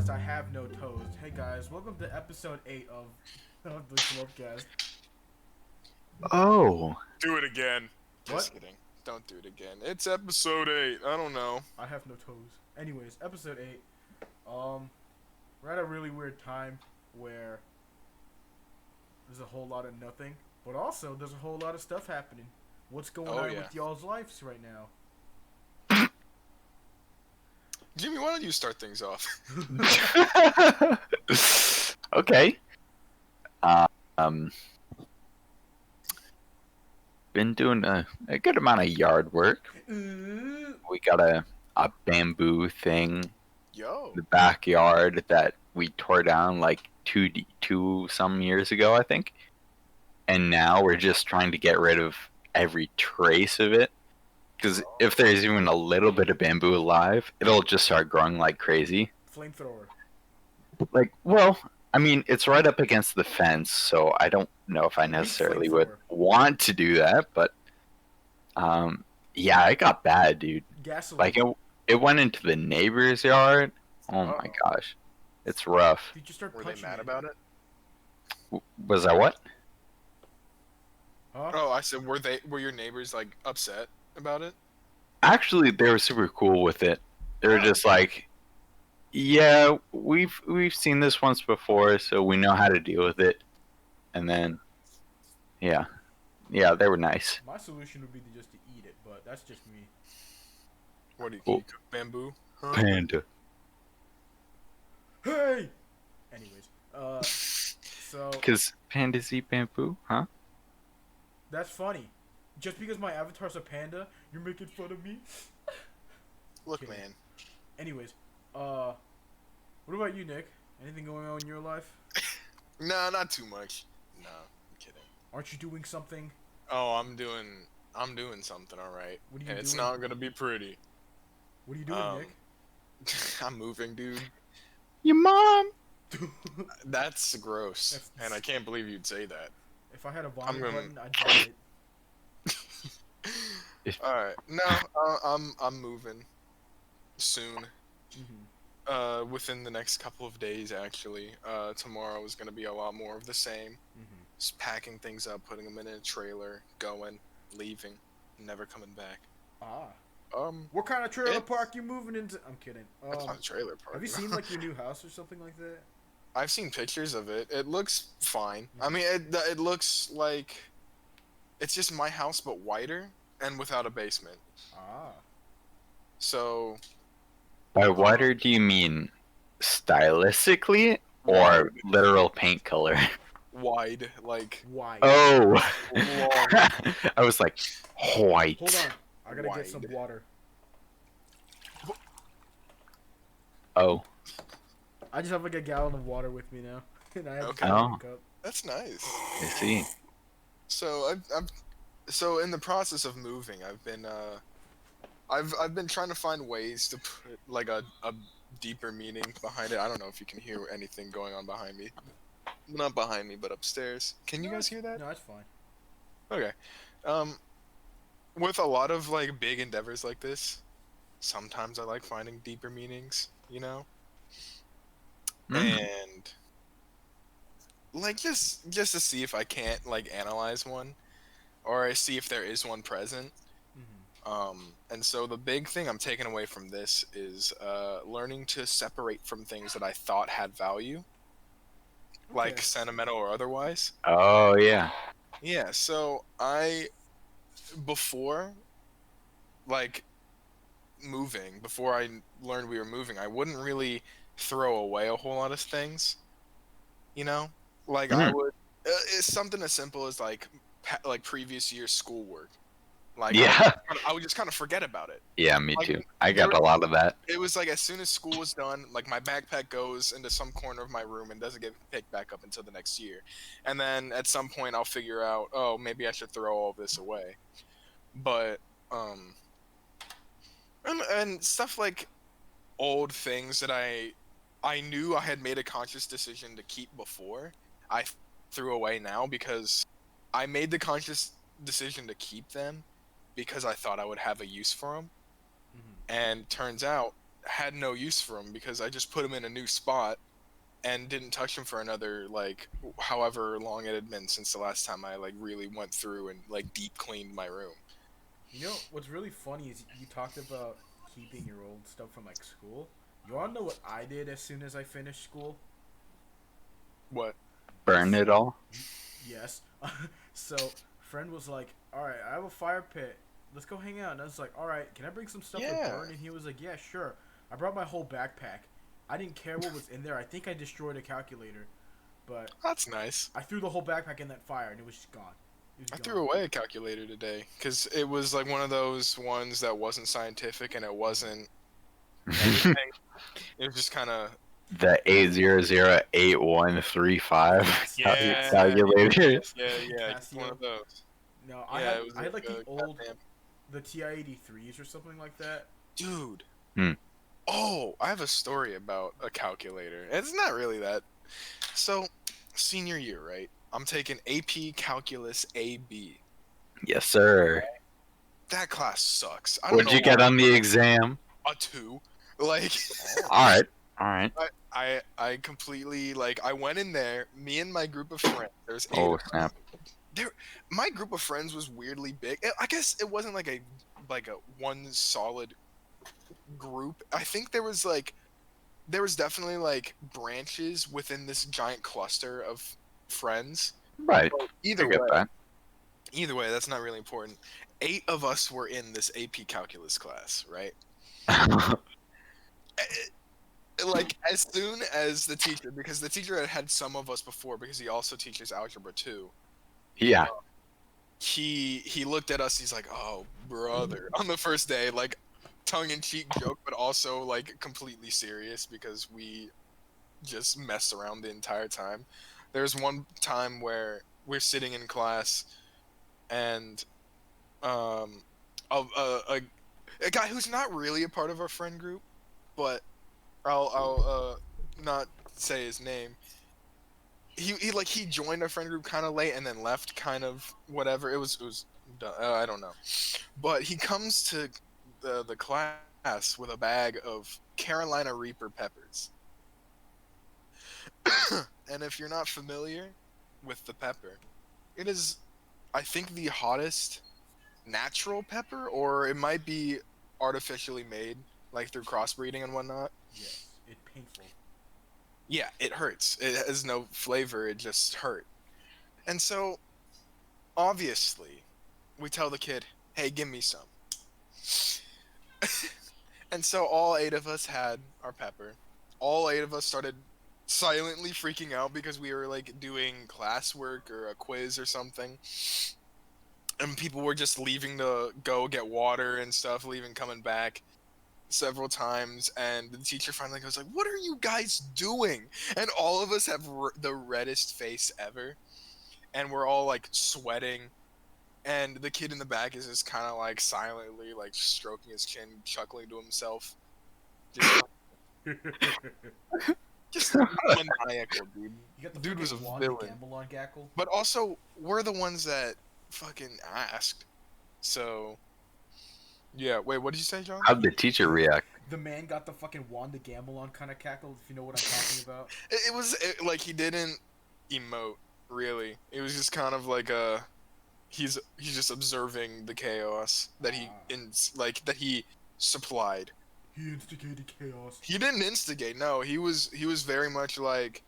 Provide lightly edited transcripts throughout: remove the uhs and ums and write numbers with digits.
podcast. I have no toes. Hey guys, welcome to episode 8 of the Slopecast. Oh, Do it again. What? Just kidding. Don't do it again. It's episode 8. I don't know. I have no toes. Anyways, episode 8. We're at a really weird time where there's a whole lot of nothing, but also there's a whole lot of stuff happening. What's going Oh, on yeah. with y'all's lives right now? Jimmy, why don't you start things off? okay. Um, been doing a good amount of yard work. We got a bamboo thing Yo. in the backyard that we tore down like two some years ago, I think. And now we're just trying to get rid of every trace of it. Because if there's even a little bit of bamboo alive, it'll just start growing like crazy. Flamethrower. Like, well, I mean, it's right up against the fence, so I don't know if I necessarily would flamethrower. want to do that, but yeah, it got bad, dude. Gasoline. Like it went into the neighbor's yard. Oh my Uh-oh. gosh. It's rough. Did you start Were they punching mad it? about it? Was that what? Huh? Oh, I said, were your neighbors like upset about it? Actually, they were super cool with it. They were Oh. just like, yeah, we've seen this once before, so we know how to deal with it. And then yeah, they were nice. My solution would be just to eat it, but that's just me. What do you Cool. eat? Bamboo? Huh? Panda. Hey! Anyways, so Because pandas eat bamboo, huh? that's funny. Just because my avatar's a panda, you're making fun of me? Look, Kidding. man. Anyways, what about you, Nick? Anything going on in your life? No, not too much. No, I'm kidding. Aren't you doing something? Oh, I'm doing something, alright. What are you And it's doing? not gonna be pretty. What are you doing, Nick? I'm moving, dude. Your mom. That's gross. That's- And I can't believe you'd say that. If I had a vomit gonna- button, I'd vomit. Alright. No, I'm moving soon. Mm-hmm. Within the next couple of days, actually. Tomorrow is gonna be a lot more of the same. Mm-hmm. Just packing things up, putting them in a trailer, going, leaving, never coming back. Ah. Um, What kind of trailer It's- park you moving into? I'm kidding. that's not a trailer park. Have you seen like your new house or something like that? I've seen pictures of it. It looks fine. I mean, it looks like it's just my house but wider and without a basement. Ah. So By wider, do you mean stylistically or literal paint color? wide, like Why? Oh, long. I was like, white. Hold on. I gotta get some Wide. water. Oh, I just have like a gallon of water with me now, and I have Okay. a Oh. cup. That's nice. I see. So so in the process of moving, I've been trying to find ways to put like a deeper meaning behind it. I don't know if you can hear anything going on behind me. Not behind me, but upstairs. Can you guys hear that? No, it's fine. Okay. With a lot of like big endeavors like this, sometimes I like finding deeper meanings, you know? Mm. And like just to see if I can't like analyze one or I see if there is one present. Mm-hmm. And so the big thing I'm taking away from this is learning to separate from things that I thought had value, like Okay. sentimental or otherwise. Oh yeah. Yeah, so before like before I learned we were moving, I wouldn't really throw away a whole lot of things, you know? Like I Mhm. would it's something as simple as like like previous year's schoolwork. Like Yeah. I would just kind of forget about it. Yeah, me Like, too. I got a lot of that. It was like as soon as school was done, like my backpack goes into some corner of my room and doesn't get picked back up until the next year. And then at some point I'll figure out, oh, maybe I should throw all of this away. But and stuff like old things that I knew I had made a conscious decision to keep before, I threw away now because I made the conscious decision to keep them because I thought I would have a use for them. Mm-hmm. And turns out had no use for them because I just put them in a new spot and didn't touch them for another like however long it had been since the last time I like really went through and like deep cleaned my room. You know what's really funny is you talked about keeping your old stuff from like school. You wanna know what I did as soon as I finished school? What? Burn it all. Yes. So friend was like, "All right, I have a fire pit. Let's go hang out." And I was like, "All right, can I bring some stuff to Yeah. burn?" And he was like, "Yeah, sure." I brought my whole backpack. I didn't care what was in there. I think I destroyed a calculator, but That's nice. I threw the whole backpack in that fire and it was just gone. It was I gone. threw away a calculator today because it was like one of those ones that wasn't scientific and it wasn't anything. It was just kind of The 8008135 Yeah. calculator. yeah, just one Casio. of those. No, Yeah, it was I had like the a old goddamn- the TI-83s or something like that. dude. Hmm. Oh, I have a story about a calculator. It's not really that. So, senior year, right? I'm taking AP Calculus AB. Yes, sir. That class sucks. I don't What'd know you get why. on the exam? A 2. Like All right. All right. I completely like I went in there, me and my group of friends. There's 8 Oh of us. snap. My group of friends was weirdly big. I guess it wasn't like a one solid group. I think there was definitely like branches within this giant cluster of friends. Right. Either I way, get that. that's not really important. 8 of us were in this AP calculus class, right? Like as soon as the teacher, because the teacher had had some of us before, because he also teaches algebra too. Yeah. He looked at us. He's like, "Oh, brother," on the first day, like tongue-in-cheek joke, but also like completely serious because we just messed around the entire time. There's one time where we're sitting in class, and a guy who's not really a part of our friend group, but I'll not say his name. He joined our friend group kind of late and then left kind of whatever. It was I don't know, but he comes to the class with a bag of Carolina Reaper peppers. And if you're not familiar with the pepper, it is, I think, the hottest natural pepper, or it might be artificially made, like through crossbreeding and whatnot. Yes, it's painful. Yeah, it hurts. It has no flavor. It just hurt. And so, obviously, we tell the kid, "Hey, give me some." And so all 8 of us had our pepper. All 8 of us started silently freaking out because we were like doing classwork or a quiz or something. And people were just leaving to go get water and stuff, leaving, coming back several times, and the teacher finally goes like, "What are you guys doing?" And all of us have the reddest face ever, and we're all like sweating, and the kid in the back is just kind of like silently like stroking his chin, chuckling to himself, just maniacal, dude. You got the Dude was a fucking wand to villain. gamble on Gackle. But also, we're the ones that fucking asked, so yeah. Wait, what did you say, John? How'd the teacher react? The man got the fucking wand to gamble on kind of cackle, if you know what I'm talking about. It was like he didn't emote really. It was just kind of like he's just observing the chaos that that he supplied. He instigated chaos. He didn't instigate. No, he was very much like,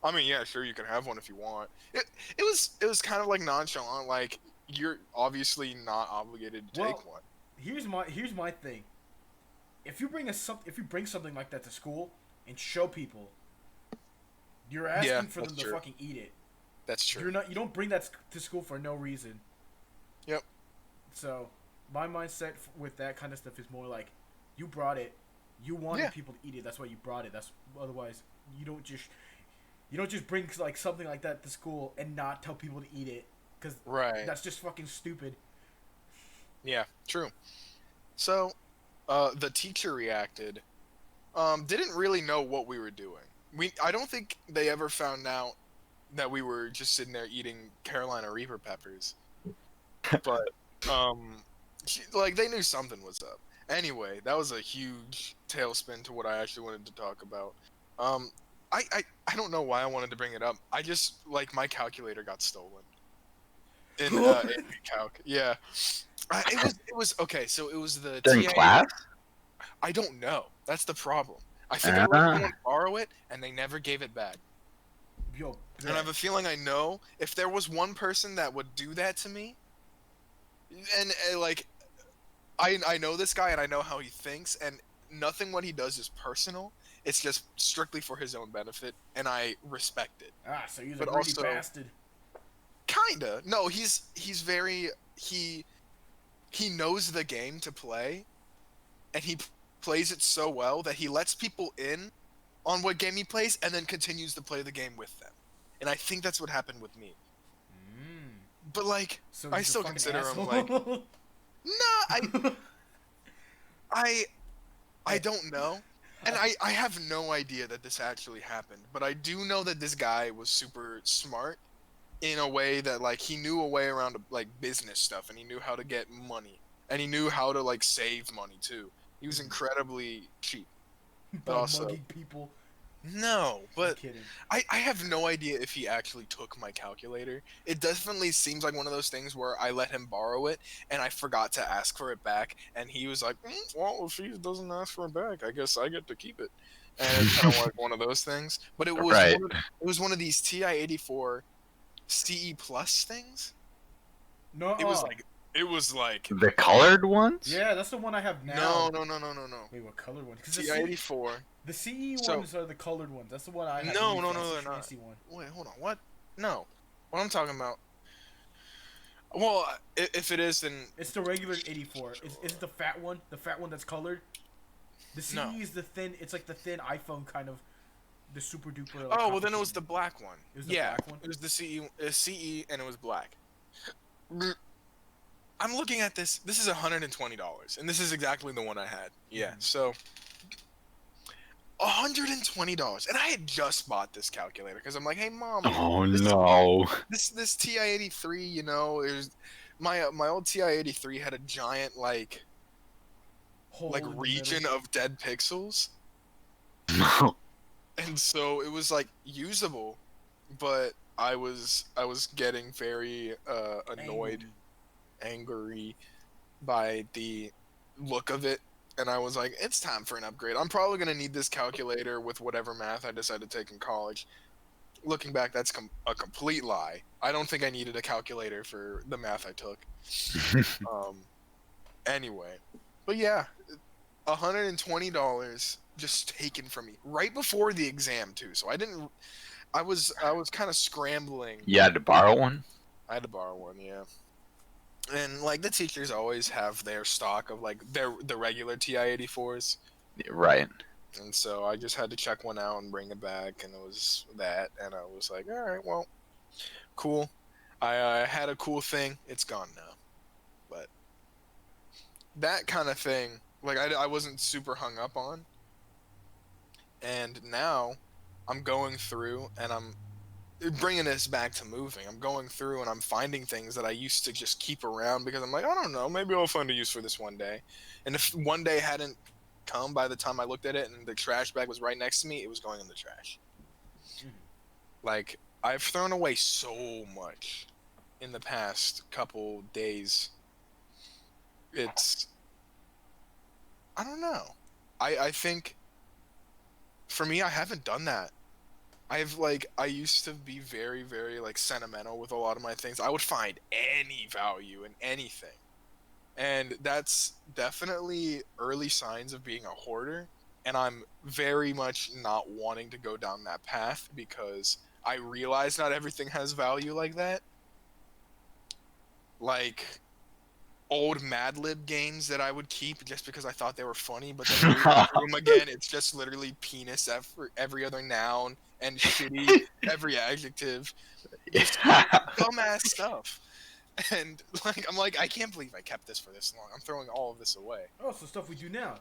I mean, yeah, sure, you can have one if you want. It was kind of like nonchalant, like you're obviously not obligated to Well, take one. Here's my thing. If you bring something like that to school and show people, you're asking Yeah, for them that's to true. fucking eat it. That's true. You don't bring that to school for no reason. Yep. So, my mindset with that kind of stuff is more like, you brought it, you wanted Yeah. people to eat it. That's why you brought it. That's otherwise you don't just bring like something like that to school and not tell people to eat it, because Right. that's just fucking stupid. Yeah, true. So, the teacher reacted. Didn't really know what we were doing. I don't think they ever found out that we were just sitting there eating Carolina Reaper peppers. But, like they knew something was up. Anyway, that was a huge tailspin to what I actually wanted to talk about. I don't know why I wanted to bring it up. I just like my calculator got stolen in Calc. Yeah, it was okay. So it was the During TI. class? I don't know. That's the problem. I think I let Ah. someone borrow it and they never gave it back. Yo, And I have a feeling I know if there was one person that would do that to me, and like I know this guy and I know how he thinks, and nothing what he does is personal. It's just strictly for his own benefit, and I respect it. so he's a but greedy also- bastard. Kinda. No, he's very he knows the game to play, and he plays it so well that he lets people in on what game he plays, and then continues to play the game with them. And I think that's what happened with me. But like, So I he's a still fucking consider him asshole. like, nah, I don't know. And I have no idea that this actually happened, but I do know that this guy was super smart in a way that like he knew a way around like business stuff, and he knew how to get money, and he knew how to like save money too. He was incredibly cheap. By also- mugging people. No, I'm but kidding. I have no idea if he actually took my calculator. It definitely seems like one of those things where I let him borrow it and I forgot to ask for it back, and he was like, well, if he doesn't ask for it back, I guess I get to keep it. And it's kind of like one of those things. But it was Right. it was one of these TI-84 CE Plus things. No, It was like The colored ones? yeah, that's the one I have now. no. Wait, what color one? 'Cause TI-84. the CE So- ones are the colored ones. That's the one I have. No, the no, fancy they're not. fancy one. Wait, hold on. What? No. What I'm talking about. Well, if it is, then It's the regular 84. Is it the fat one? The fat one that's colored? The CE No. is the thin. It's like the thin iPhone kind of. The super duper. Like, oh well, then it was complicated the black one. It was the Yeah, black one? it was the CE, and it was black. I'm looking at this. This is $120, and this is exactly the one I had. Yeah, so $120, and I had just bought this calculator because I'm like, hey mom, Oh this- no. this TI-83, you know, is my old TI-83 had a giant like Hole in the region middle. of dead pixels. No. And so it was like usable, but I was getting very annoyed, angry by the look of it, and I was like, it's time for an upgrade. I'm probably gonna need this calculator with whatever math I decide to take in college. Looking back, that's a complete lie. I don't think I needed a calculator for the math I took. Anyway, but yeah, $120 just taken from me right before the exam too. So I was kind of scrambling. You had to borrow one? I had to borrow one, yeah. And like the teachers always have their stock of like the regular TI-84s, Right. and so I just had to check one out and bring it back, and it was that, and I was like, all right, well, cool. I had a cool thing. It's gone now, but that kind of thing, like I wasn't super hung up on, and now I'm going through and I'm bringing this back to moving. I'm going through and I'm finding things that I used to just keep around because I'm like, I don't know, maybe I'll find a use for this one day. And if one day hadn't come by the time I looked at it and the trash bag was right next to me, it was going in the trash. Like, I've thrown away so much in the past couple days. It's, I don't know. I think for me, I haven't done that. I used to be very, very like sentimental with a lot of my things. I would find any value in anything. And that's definitely early signs of being a hoarder. And I'm very much not wanting to go down that path because I realize not everything has value like that. Like old Mad Lib games that I would keep just because I thought they were funny, but then reading through them again, it's just literally penis every other noun and shitty every adjective. Dumbass stuff. And like I'm like, I can't believe I kept this for this long. I'm throwing all of this away. Oh, so stuff we do now.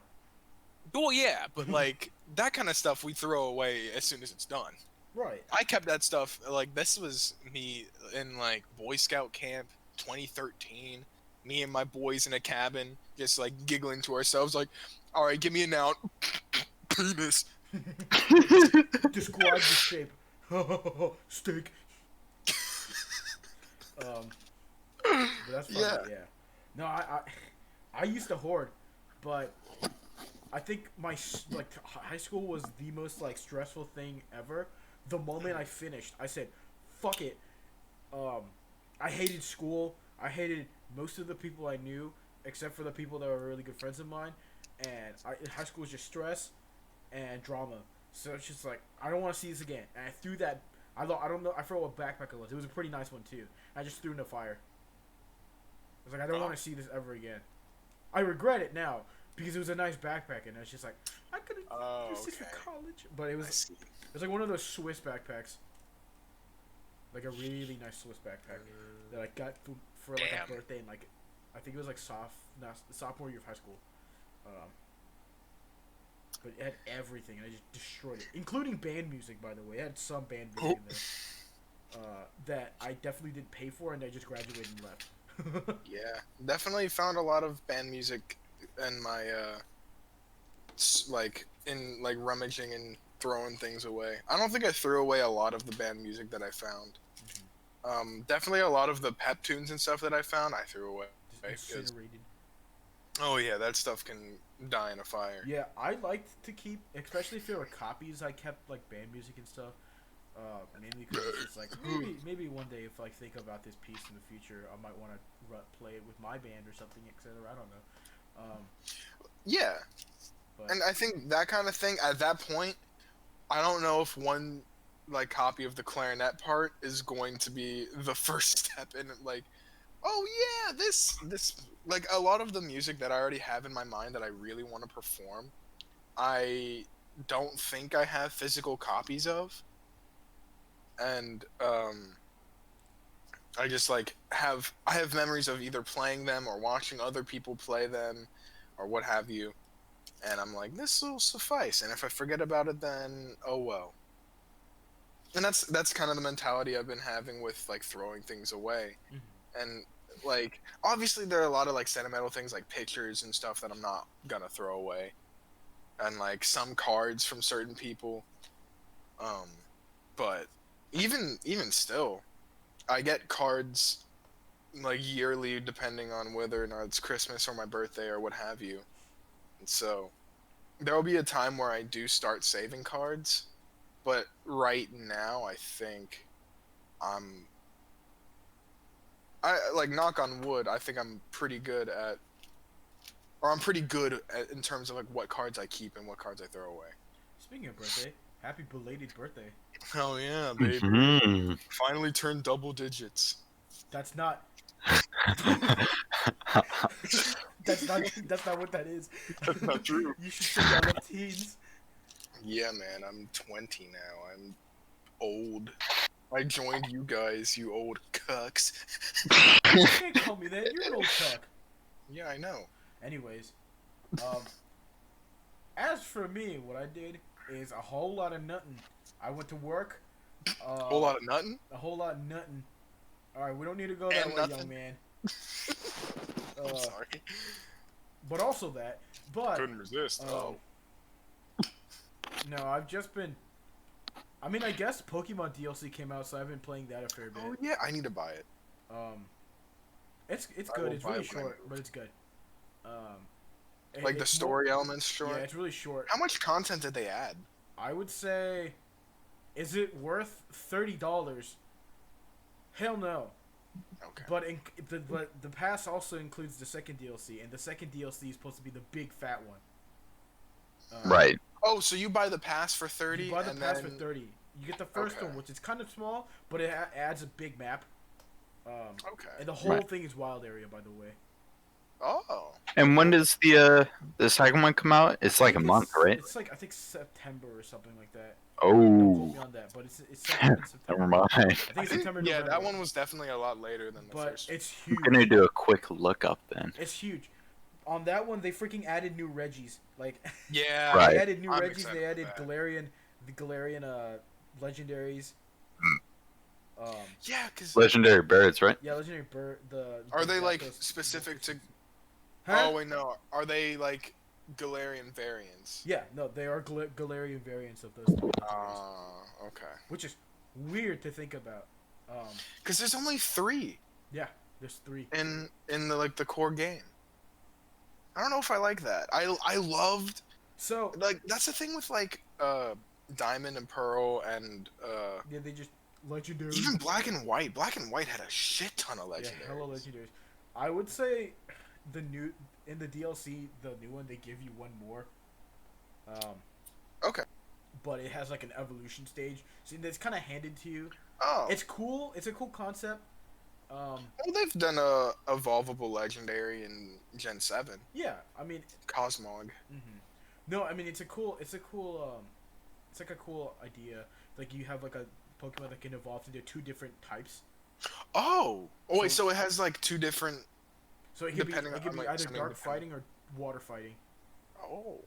Well, yeah, but like that kind of stuff we throw away as soon as it's done. Right. I kept that stuff, like this was me in like Boy Scout camp 2013. Me and my boys in a cabin, just like giggling to ourselves, like, All right, give me a noun. Penis. Describe the shape. Steak. But that's funny. Yeah. Yeah. No, I used to hoard, but I think like high school was the most like stressful thing ever. The moment I finished, I said, "Fuck it." I hated school. I hated most of the people I knew, except for the people that were really good friends of mine. And high school was just stress and drama. So it's just like I don't want to see this again. And I threw that. I don't know. I forgot what backpack it was. It was a pretty nice one too. I just threw it in the fire. I was like, I don't want to see this ever again. I regret it now because it was a nice backpack, and it's just like I could have used this for college. But it was like one of those Swiss backpacks, like a really nice Swiss backpack that I got for like a birthday, and like I think it was like sophomore year of high school. But it had everything, and I just destroyed it, including band music. By the way, it had some band music in there that I definitely didn't pay for, and I just graduated and left. Yeah, definitely found a lot of band music in my like rummaging and throwing things away. I don't think I threw away a lot of the band music that I found. Definitely a lot of the pep tunes and stuff that I found I threw away. Just incinerated. Oh yeah, that stuff can die in a fire. Yeah, I liked to keep, especially if there were copies. I kept like band music and stuff. Mainly because it's like maybe one day if I think about this piece in the future, I might want to play it with my band or something, etc. I don't know. Yeah, But and I think that kind of thing at that point, I don't know if one like copy of the clarinet part is going to be the first step in like, oh yeah, this like a lot of the music that I already have in my mind that I really want to perform, I don't think I have physical copies of. And I just like I have memories of either playing them or watching other people play them or what have you, and I'm like, this will suffice, and if I forget about it, then oh well. And that's kind of the mentality I've been having with like throwing things away. And like obviously there are a lot of like sentimental things like pictures and stuff that I'm not gonna throw away, and like some cards from certain people, but even still, I get cards like yearly depending on whether or not it's Christmas or my birthday or what have you. And so there will be a time where I do start saving cards, but right now I think I like knock on wood, I think I'm pretty good at in terms of like what cards I keep and what cards I throw away. speaking of birthday, happy belated birthday. Oh yeah, baby. Mhm. Finally turned double digits. That's not. That's not what that is. That's not true. You should say I love teens. Yeah, man, I'm 20 now. I'm old. I joined you guys, you old cucks. You can't call me that. You're an old cuck. Yeah, I know. Anyways, as for me, what I did is a whole lot of nutting. I went to work. Whole lot of nutting? A whole lot of nutting. All right, we don't need to go that And way, nothing. young man. I'm sorry. But also that. But Couldn't resist. no, I've just been. I mean, I guess Pokemon DLC came out, so I've been playing that a fair bit. Oh yeah, I need to buy it. It's I good. will It's buy really it when I short, move. but it's good. Like the it's story elements, More, short. yeah, it's really short. How much content did they add? I would say, is it worth $30? Hell no. Okay. But the pass also includes the second DLC, and the second DLC is supposed to be the big fat one. Right. Oh, so you buy the pass for 30? You buy the and pass then... for 30. You get the first Okay. one, which is kind of small, but it adds a big map. Okay. And the whole Right. thing is wild area, by the way. Oh. And when does the second one come out? It's like a month, right? It's like I think September or something like that. Don't quote Oh, me on that, but it's sometime in September. never mind. I think it's September. Yeah, November. that one was definitely a lot later than the But first. it's I'm huge. gonna do a quick look up then. It's huge. On that one, they freaking added new Reggies. Like, Yeah. Right. they added new I'm Reggies. excited They added for that. the Galarian legendaries. Yeah, because... Legendary birds, right? Yeah, legendary bird. Are they like Zapdos- specific to... Huh? Oh, wait, no. Are they like Galarian variants. Yeah, no, they are Galarian variants of those three legendaries, Okay. which is weird to think about. Because there's only 3 Yeah, there's 3. in the like the core game. I don't know if I like that. I loved So like that's the thing with like Diamond and Pearl and yeah, they just legendary. even Black and White. Black and White had a shit ton of Yeah, legendaries. hella legendaries. I would say the new in the DLC, the new one, they give you one more. Okay. But it has like an evolution stage, so it's kind of handed to you. Oh. It's cool. It's a cool concept. Well, they've done a evolvable legendary in Gen 7. Yeah, I mean, Cosmog. no, I mean it's like a cool idea. Like you have like a Pokemon that can evolve into 2 different types. Oh. Oh wait, so it has like 2 different. So it could be Depending on, like, either something dark dependent. fighting or water fighting. Oh.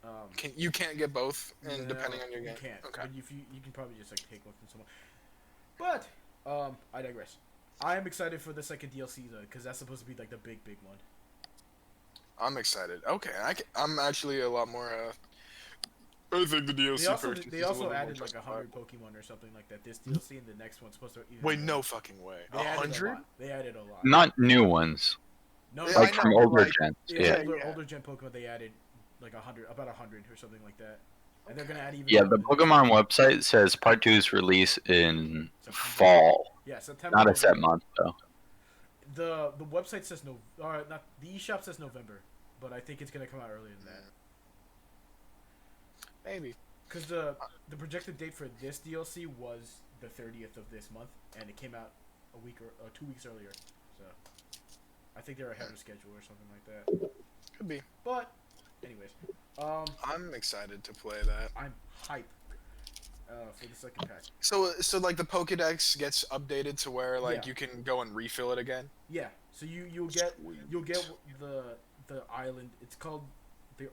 Um, You can't get both, and no, depending on your game. you can't. Okay. But if you can probably just like take one from someone. But I digress. I am excited for the second DLC though, because that's supposed to be like the big one. I'm excited. Okay, I'm actually a lot more. I think the DLC purchase They is a also little more added like 100 justifiable. Pokemon or something like that. This DLC and the next one's supposed to even Wait, more. no fucking way. They added a 100? lot. They added a lot. Not new ones, No, Yeah, no, like I know, from but, older like, gens. yeah, Yeah. yeah. older gen Pokemon they added like 100, about 100 or something like that. And they're gonna add even. Yeah, more the in next Pokemon one. website says Part 2's release in September. fall. Yeah, September. Not a set month though. The website says no, or not. The eShop says November, but I think it's gonna come out earlier than that. Maybe. Because the projected date for this DLC was the 30th of this month, and it came out a week or 2 weeks earlier. So I think they're ahead of schedule or something like that. Could be. But anyways, I'm excited to play that. I'm hyped for the second pack. So like the Pokédex gets updated to where like Yeah. you can go and refill it again. Yeah. So you'll get Sweet. the island. It's called the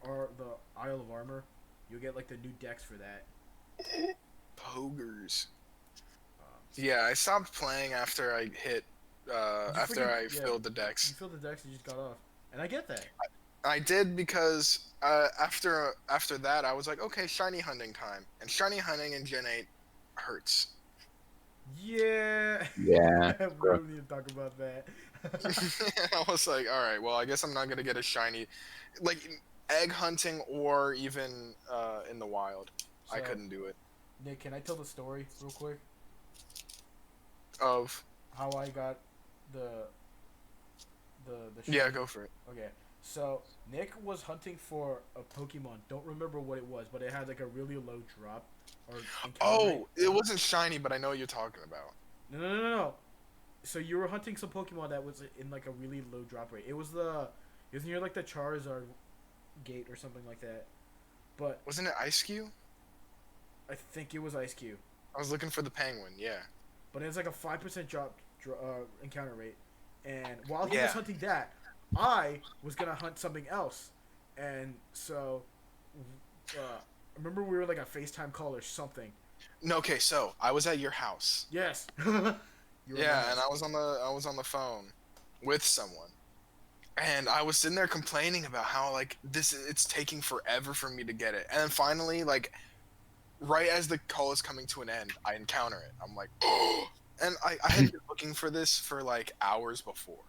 Isle of Armor. You'll get like the new decks for that. Pogers. Um, Yeah, I stopped playing after I hit. After I filled the You decks. filled the decks, you just got off, and I get that. I did because after that I was like, okay, shiny hunting time, and shiny hunting in Gen 8 hurts. Yeah. Yeah. We don't need to talk about that. I was like, all right, well, I guess I'm not gonna get a shiny, like egg hunting or even in the wild. I So, couldn't do it. Nick, can I tell the story real quick? Of How I got the yeah, shiny- go for it. Okay, so Nick was hunting for a Pokemon. Don't remember what it was, but it had like a really low drop. Or encounter rate. Oh, it wasn't shiny, but I know what you're talking about. No. So you were hunting some Pokemon that was in like a really low drop rate. It was near like the Charizard gate or something like that. But Wasn't it Ice-Q? I think it was Ice Cube. I was looking for the penguin. Yeah. But it was like a 5% drop encounter rate. And while he Yeah. was hunting that, I was gonna hunt something else. And so, remember we were like a FaceTime call or something. No, okay, so I was at your house. Yes. You were Yeah, right. and I was on the phone with someone. And I was sitting there complaining about how like it's taking forever for me to get it. And then finally, like right as the call is coming to an end, I encounter it. I'm like, oh, and I had been looking for this for like hours before.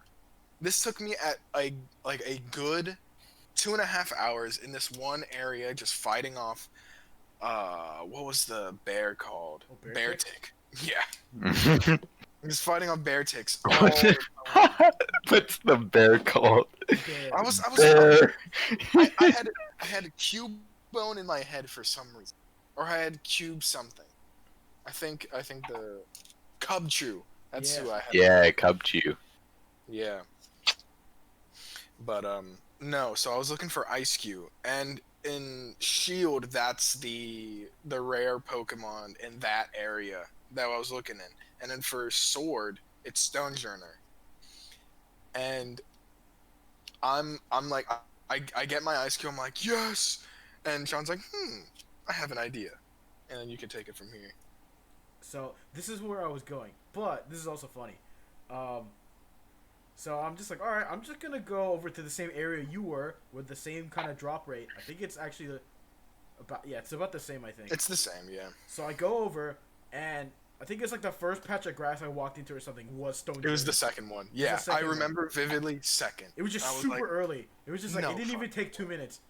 This took me at a good 2.5 hours in this one area just fighting off what was the bear called? Oh, bear Bear tick? tick. Yeah. Just fighting off bear ticks. all What's the time. What's the bear called? Bear. I was Bear. I had a cube bone in my head for some reason, or I had cube something. I think the Cubchoo. That's Yeah. who I had. Yeah, Cubchoo. Yeah. But no. So I was looking for Ice-Q, and in Shield, that's the rare Pokemon in that area that I was looking in, and then for Sword, it's Stonejourner. And I'm like I get my Ice-Q. I'm like yes, and Sean's like I have an idea, and then you can take it from here. So this is where I was going, but this is also funny. So I'm just like, all right, I'm just gonna go over to the same area you were with the same kind of drop rate. I think it's actually it's about the same. I think. It's the same, yeah. So I go over, and I think it's like the first patch of grass I walked into or something was stone. It was trees. the second one. the Yeah, second I one. remember vividly second. It was just I was super like, early. It was just like no it didn't even fuck. take 2 minutes.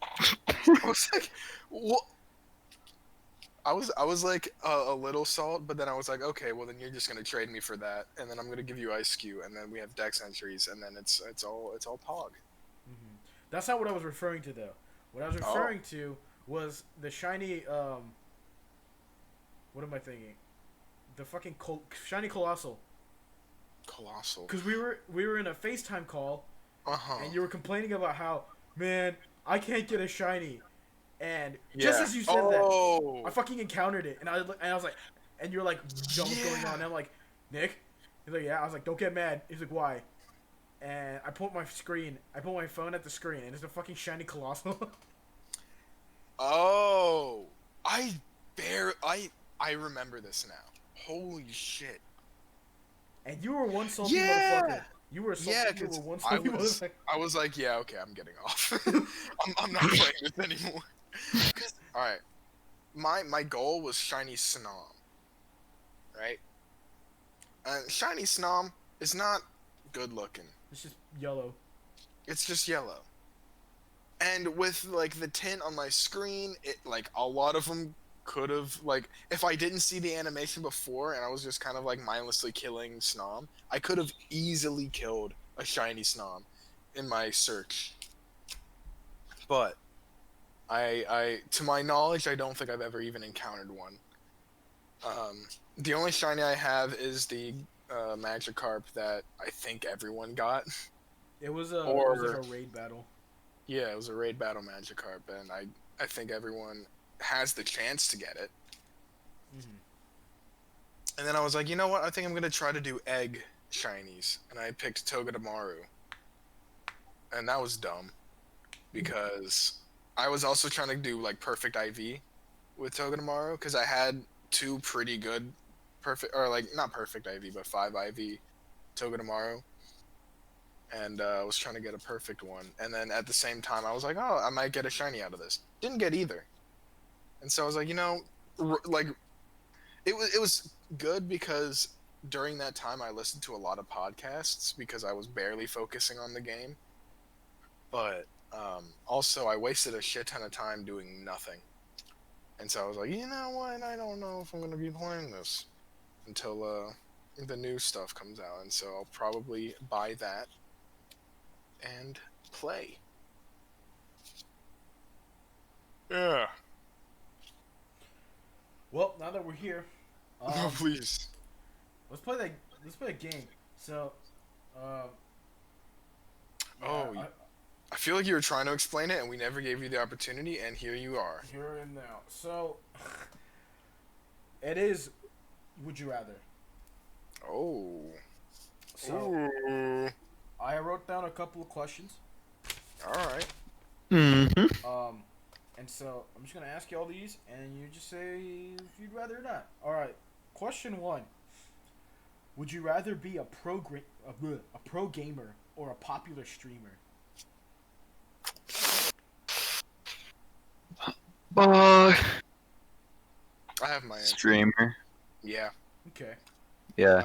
I was like, what? I was like a little salt, but then I was like, okay, well then you're just gonna trade me for that, and then I'm gonna give you ice Q, and then we have dex entries, and then it's all pog. Hmm. That's not what I was referring to though. What I was referring to was the shiny. What am I thinking? The fucking shiny colossal. Colossal. Because we were in a FaceTime call, and you were complaining about how, man, I can't get a shiny, and just as you said that, I fucking encountered it, and I was like, and you're like, yo, what's going on? And I'm like, Nick, he's like, yeah. I was like, don't get mad. He's like, why? And I put my phone at the screen, and it's a fucking shiny colossal. Oh, I remember this now. Holy shit. And you were one salty Yeah! motherfucker. You were salty. Yeah, You were 'cause one I salty was, motherfucker. I was like, yeah, okay, I'm getting off. I'm not playing this anymore. All right, my goal was shiny Snom, right? And shiny Snom is not good looking. It's just yellow. It's just yellow. And with like the tint on my screen, it like a lot of them could have like if I didn't see the animation before and I was just kind of like mindlessly killing Snom, I could have easily killed a shiny Snom in my search. But I to my knowledge, I don't think I've ever even encountered one. The only shiny I have is the Magikarp that I think everyone got. It was like a raid battle. Yeah, it was a raid battle Magikarp, and I think everyone has the chance to get it. Mm-hmm. And then I was like, you know what? I think I'm gonna try to do egg shinies, and I picked Togedemaru. And that was dumb, because I was also trying to do like perfect IV with Togedemaru, because I had two pretty good perfect, or like not perfect IV, but 5 IV Togedemaru. And I was trying to get a perfect one. And then at the same time, I was like, oh, I might get a shiny out of this. Didn't get either. And so I was like, you know, like, it was good because during that time I listened to a lot of podcasts because I was barely focusing on the game. But also I wasted a shit ton of time doing nothing. And so I was like, you know what? I don't know if I'm going to be playing this until the new stuff comes out. And so I'll probably buy that and play. Yeah. Well, now that we're here, No, please. let's play a game. So, I feel like you were trying to explain it, and we never gave you the opportunity, and here you are. Here and now. So, it is. Would you rather? Oh. So, Ooh. I wrote down a couple of questions. All right. Mm-hmm. And so I'm just gonna ask you all these, and you just say if you'd rather or not. All right. Question 1: would you rather be a pro gamer or a popular streamer? I have my answer. Streamer. Yeah. Okay. Yeah.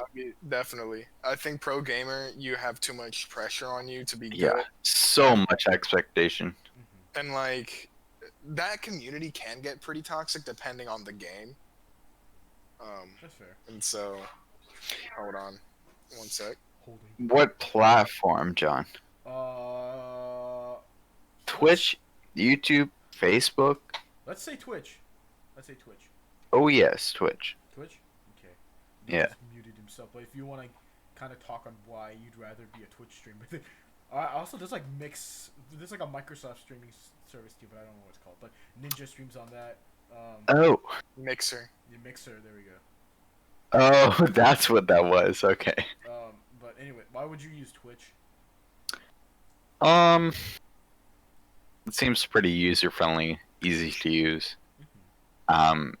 Definitely. I think pro gamer, you have too much pressure on you to be good. Yeah. So much expectation. Mm-hmm. And like that community can get pretty toxic depending on the game. That's fair. And so hold on. One sec. Holding. What platform, John? Twitch, YouTube, Facebook? Let's say Twitch. Oh yes, Twitch. Twitch? Okay. Yeah. Just muted himself, but if you want to kind of talk on why you'd rather be a Twitch streamer. Also, there's like a Microsoft streaming service too, but I don't know what it's called. But Ninja streams on that. Oh. Mixer. The Mixer, there we go. Oh, that's what that was. Okay. But anyway, why would you use Twitch? It seems pretty user friendly, easy to use. And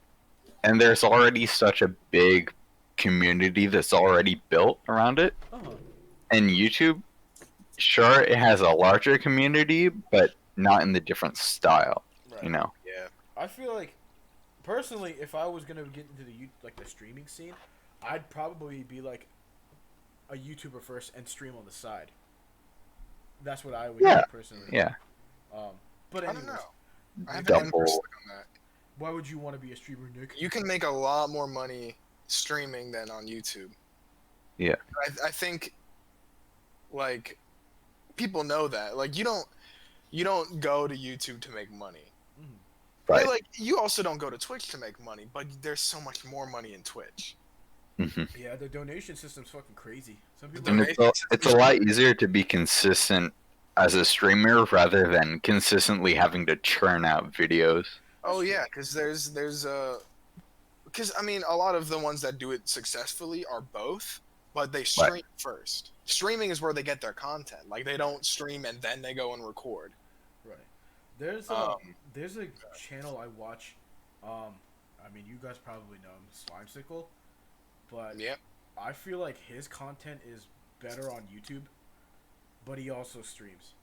there's already such a big community that's already built around it. Uh-huh. And YouTube, sure, it has a larger community, but not in the different style. Right. You know. Yeah. I feel like, personally, if I was gonna get into the streaming scene, I'd probably be like a YouTuber first and stream on the side. That's what I would Yeah. do personally. Yeah. But I anyways, don't know. I have an Double. inverse look on that. why would you want to be a streamer, Nick? You can make a lot more money streaming than on YouTube. Yeah. I think, like, people know that. Like, you don't go to YouTube to make money. Right. Like, you also don't go to Twitch to make money, but there's so much more money in Twitch. hmm Yeah, the donation system's fucking crazy. Some people. And it's a lot easier to be consistent as a streamer rather than consistently having to churn out videos. Oh yeah, because because I mean, a lot of the ones that do it successfully are both, but they stream first. Streaming is where they get their content. Like, they don't stream and then they go and record. Right. There's a channel I watch. I mean, you guys probably know him, Slimesicle, but Yep. I feel like his content is better on YouTube, but he also streams.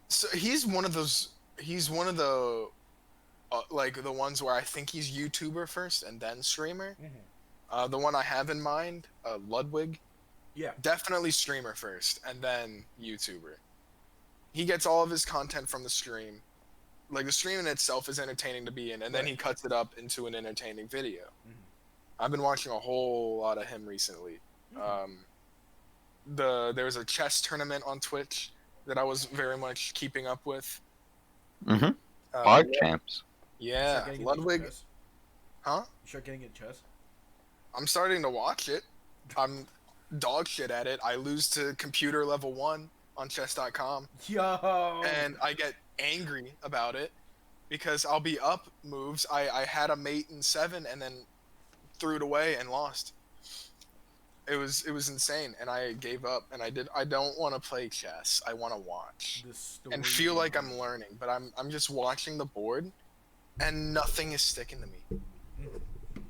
So he's one of those. He's one of the, like, the ones where I think he's YouTuber first and then streamer. The one I have in mind, Ludwig, Yeah. definitely streamer first and then YouTuber. He gets all of his content from the stream. Like, the stream in itself is entertaining to be in, and then he cuts it up into an entertaining video. I've been watching a whole lot of him recently. There was a chess tournament on Twitch that I was very much keeping up with. Mm-hmm. Pod Yeah. champs. Yeah, Start getting into Ludwig. chess? Huh? You start getting into chess? I'm starting to watch it. I'm dog shit at it. I lose to computer level 1 on chess.com, Yo. and I get angry about it because I'll be up moves. I had a mate in 7 and then threw it away and lost. It was insane, and I gave up. And I don't want to play chess. I want to watch and feel like I'm learning, but I'm just watching the board, and nothing is sticking to me.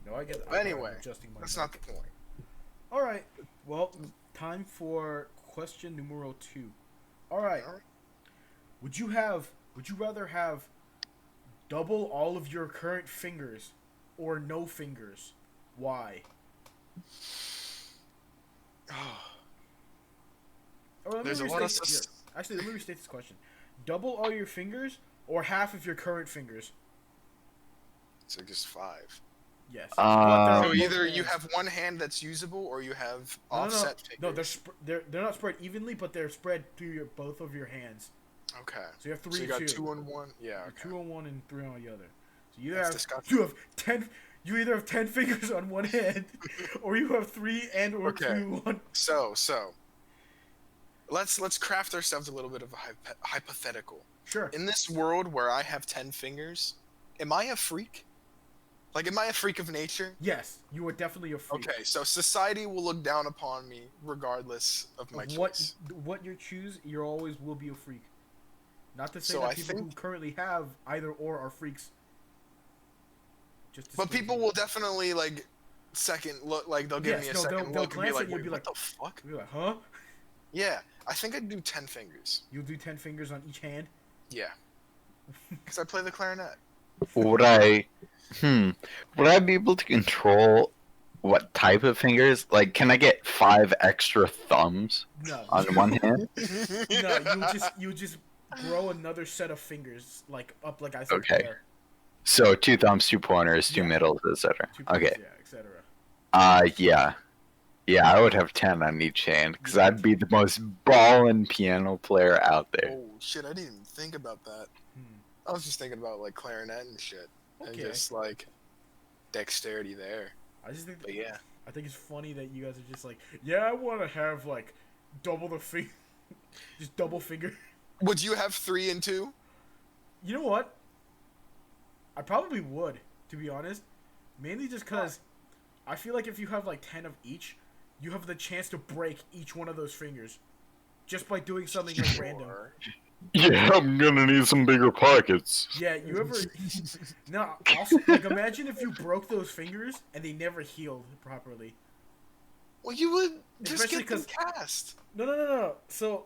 No, I get. But anyway, adjusting my that's mic. not the point. All right. Well, time for question numero 2. All right. All right. Would you rather have double all of your current fingers or no fingers? Why? Or let me There's a lot of restate here. Actually, let me restate this question. Double all your fingers or half of your current fingers? So just 5. Yes. So So Both either you hands. have one hand that's usable, or you have No, offset no, fingers. they're not spread evenly, but they're spread through both of your hands. Okay. So you have 3 So you got and 2. 2 on one. Yeah. You're Okay. 2 on one and 3 on the other. So That's disgusting. you have 10. You either have 10 fingers on one hand, or you have 3 and or Okay. 2 on. So let's craft ourselves a little bit of a hypothetical. Sure. In this world where I have 10 fingers, am I a freak? Like, am I a freak of nature? Yes, you are definitely a freak. Okay, so society will look down upon me regardless of my choice. What you choose, you always will be a freak. Not to say So that I people who think- currently have either or are freaks. Just But people will definitely, like, second look, like, they'll give Yes, me a no, second they'll look and be glance like, at you and wait, be what like- the fuck? You're like, huh? Yeah, I think I'd do 10 fingers. You'll do 10 fingers on each hand. Yeah. Because I play the clarinet. Would I be able to control what type of fingers? Like, can I get 5 extra thumbs No. on one hand? No, you'll just grow another set of fingers, like up, like I said. Okay. There. So 2 thumbs, 2 pointers, 2 Yeah. middles, etc. 2 Okay. points, yeah, etc. Yeah. Yeah, I would have 10 on each hand, because I'd be the most ballin' piano player out there. Oh, shit, I didn't even think about that. Hmm. I was just thinking about, like, clarinet and shit. And Okay. just, like, dexterity there. I just think But yeah. I think it's funny that you guys are just like, yeah, I want to have like double the finger, just double finger. Would you have 3 and 2? You know what? I probably would, to be honest. Mainly just because I feel like if you have like 10 of each, you have the chance to break each one of those fingers just by doing something like random. Or- Yeah, I'm gonna need some bigger pockets. Yeah, you ever? No. Also, like imagine if you broke those fingers and they never healed properly. Well, you would just Especially get them cast. No. So,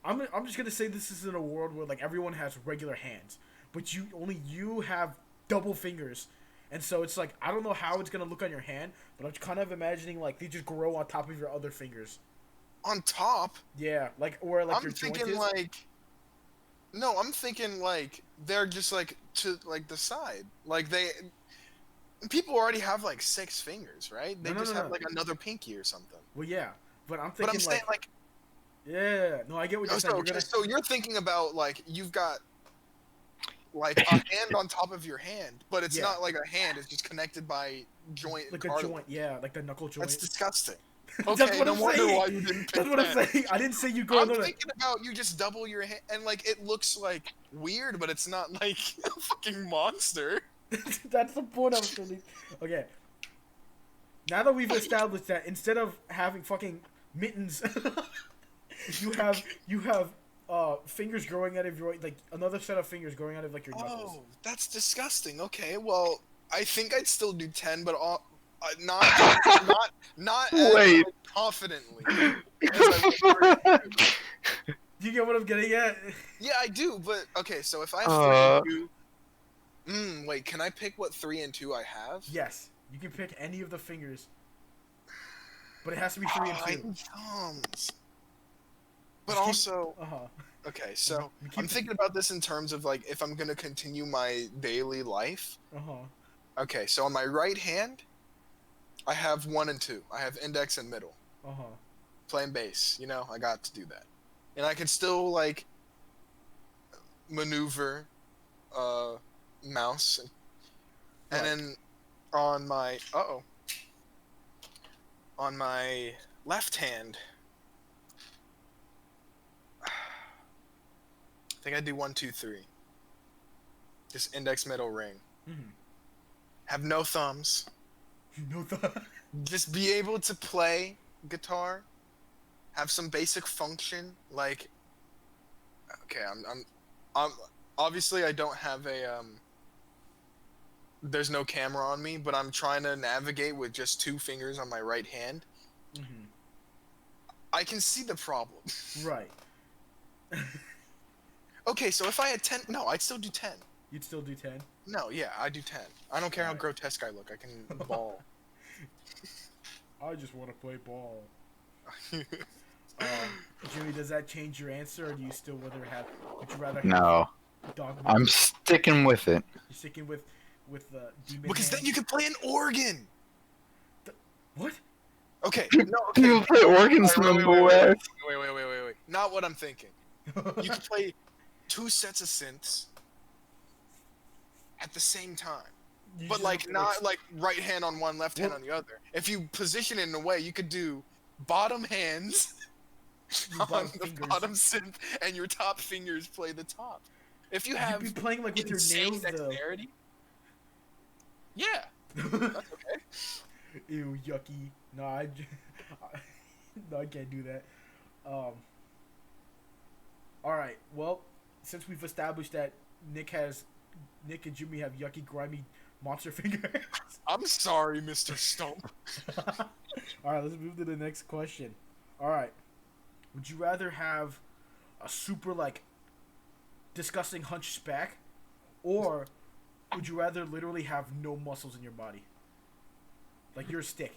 I'm just gonna say this is in a world where like everyone has regular hands, but you have double fingers, and so it's like I don't know how it's gonna look on your hand, but I'm kind of imagining like they just grow on top of your other fingers. On top, Yeah, like or like I'm your joint thinking is. like. No, I'm thinking like they're just like to like the side. Like people already have like 6 fingers, right? They No, just have no. like another pinky or something. Well, yeah, but I'm But thinking I'm saying like, yeah. No, I get what oh, you're saying. so You're gonna so you're thinking about like you've got like a hand on top of your hand, but it's Yeah. not like a hand. It's just connected by joint like the cartilage. joint, yeah, like the knuckle joint. That's disgusting. That's Okay, what no I'm wonder saying. why you didn't pick That's what I'm that. saying. I didn't say you go I'm on thinking about you just double your hand, and like it looks like weird, but it's not like a fucking monster. That's the point I was trying to. Okay. Now that we've established that instead of having fucking mittens, you have fingers growing out of your like another set of fingers growing out of like your knuckles. Oh, that's disgusting. Okay, well, I think I'd still do 10, but not not as Wait. like, confidently. As I would for you. Do you get what I'm getting at? Yeah, I do, but okay. So if I have 3 and 2, wait, can I pick what 3 and 2 I have? Yes, you can pick any of the fingers, but it has to be 3 and 2. Thumbs. But Just keep- also, Uh-huh. okay, so You keep I'm thinking about this in terms of like if I'm gonna continue my daily life. Uh-huh. Okay, so on my right hand, I have 1 and 2. I have index and middle. Uh-huh. Playing bass, you know, I got to do that. And I can still like maneuver mouse and Right. then on my on my left hand I think I do 1, 2, 3. Just index middle ring. Mm-hmm. Have no thumbs. No thought. Just be able to play guitar. Have some basic function like okay, I'm obviously I don't have a there's no camera on me, but I'm trying to navigate with just 2 fingers on my right hand. Mm-hmm. I can see the problem. Right. Okay, so if I had 10, no, I'd still do 10. You'd still do 10? No, yeah, I do 10. I don't care how Alright. grotesque I look. I can ball. I just want to play ball. Jimmy, does that change your answer, or do you still would you rather have No, dog? I'm sticking with it. You're sticking with the demon. Because then hand? you can play an organ. What? Okay, no, okay. People play organs, Alright, number one. Wait. Not what I'm thinking. You can play 2 sets of synths at the same time. You But just like have to not like right hand on one, left hand Well- on the other. If you position it in a way, you could do bottom hands Your on bottom the fingers. bottom synth, and your top fingers play the top. If you have You'd be playing like with your insane nails, though. dexterity, yeah, that's okay. Ew, yucky. No, no, I can't do that. All right. Well, since we've established that Nick and Jimmy have yucky, grimy monster fingers. I'm sorry, Mr. Stump. All right, let's move to the next question. All right. Would you rather have a super like disgusting hunchback, or would you rather literally have no muscles in your body? Like you're a stick.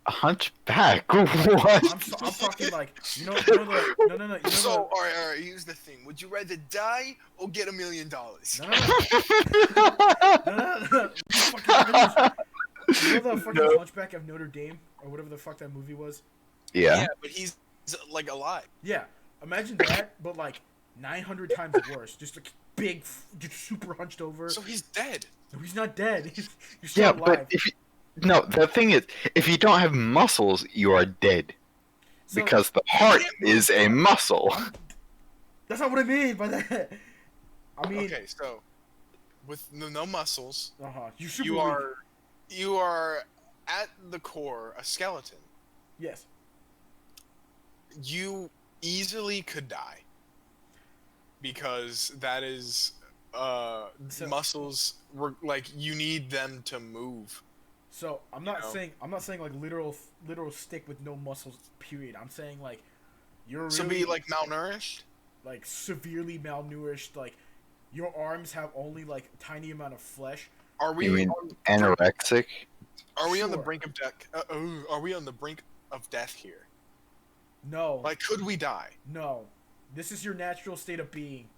A hunchback? What? I'm talking like no. So, all right. Here's the thing: would you rather die or get $1 million? No. You know the fucking Hunchback of Notre Dame or whatever the fuck that movie was. Yeah. But he's like alive. Yeah, imagine that, but like 900 times worse. Just like big, just super hunched over. So he's dead. No, he's not dead. He's still Yeah, alive. but if you, no, the thing is, if you don't have muscles, you are dead. So- Because the heart is a muscle. That's not what I mean by that. I mean, Okay, so with no muscles, you're super you weak. are at the core a skeleton. Yes. You easily could die because that is So- muscles like you need them to move. So I'm not know. saying like literal stick with no muscles. Period. I'm saying like you're really So be like malnourished. like severely malnourished. Like your arms have only like a tiny amount of flesh. Are we? You mean on, anorexic? are we on the Sure. brink of death? Are we on the brink of death here? No, Like, could we die? no. This is your natural state of being.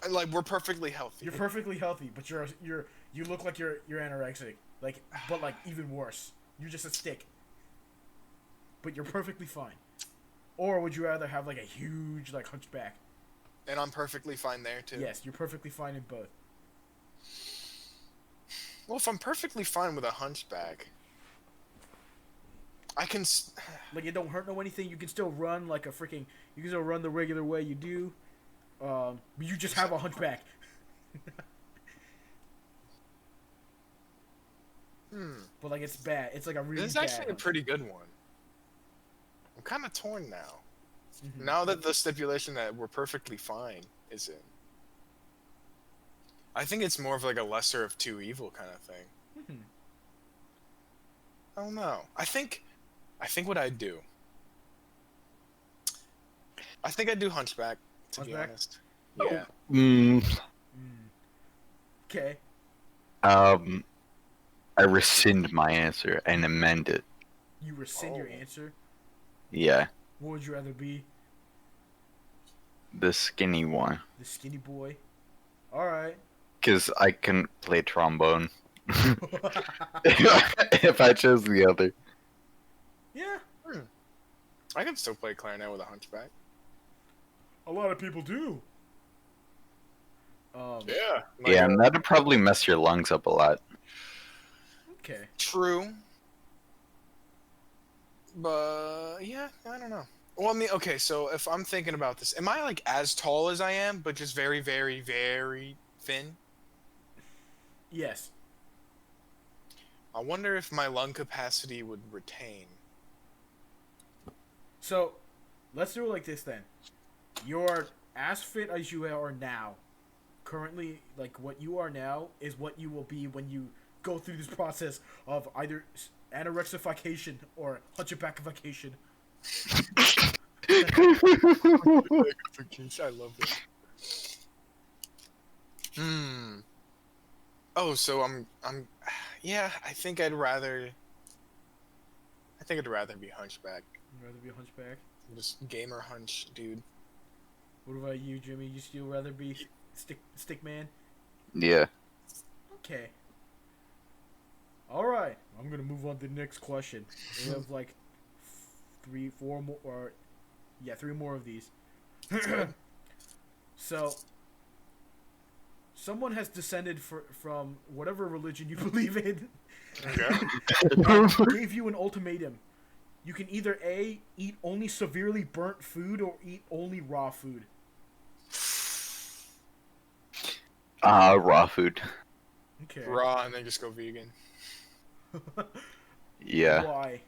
And, like, we're perfectly healthy. You're perfectly healthy, but you look like you're anorexic. Like, but like even worse. You're just a stick. But you're perfectly fine. Or would you rather have like a huge like hunchback? And I'm perfectly fine there too. Yes, you're perfectly fine in both. Well, if I'm perfectly fine with a hunchback, I can. Like it don't hurt no anything. You can still run like a freaking. You can still run the regular way you do. But you just have a hunchback. But like it's bad. It's like a really This is bad. actually a pretty good one. I'm kind of torn now. Mhm. Now that the stipulation that we're perfectly fine is in. I think it's more of like a lesser of two evil kind of thing. Mhm. I don't know. I think what I'd do. I think I'd do hunchback, to be Hunchback? honest. Oh. Yeah. Okay. I rescind my answer and amend it. You rescind your Oh. answer. Yeah, What would you rather be? the skinny one. The skinny boy. All right. Because I can play trombone. If I chose the other. Yeah, I can still play clarinet with a hunchback. a lot of people do. Yeah. Yeah, and that'd probably mess your lungs up a lot. Okay. True. But yeah, I don't know. Well, I mean, okay, so if I'm thinking about this, am I like as tall as I am, but just very, very, very thin? Yes. I wonder if my lung capacity would retain. So, let's do it like this then. You're as fit as you are now. Currently, like what you are now is what you will be when you go through this process of either anorexification or hunchbackification. I love it. Oh, so yeah, I think I'd rather be hunchback. You'd rather be a hunchback? Just gamer hunch, dude. What about you, Jimmy? You still rather be stick man? Yeah. Okay. All right. I'm gonna move on to the next question. We have like three more of these. So, someone has descended from whatever religion you believe in. Okay. Gave you an ultimatum. You can either A, eat only severely burnt food, or eat only raw food. Raw food. Okay. Raw and then just go vegan. Yeah. Why?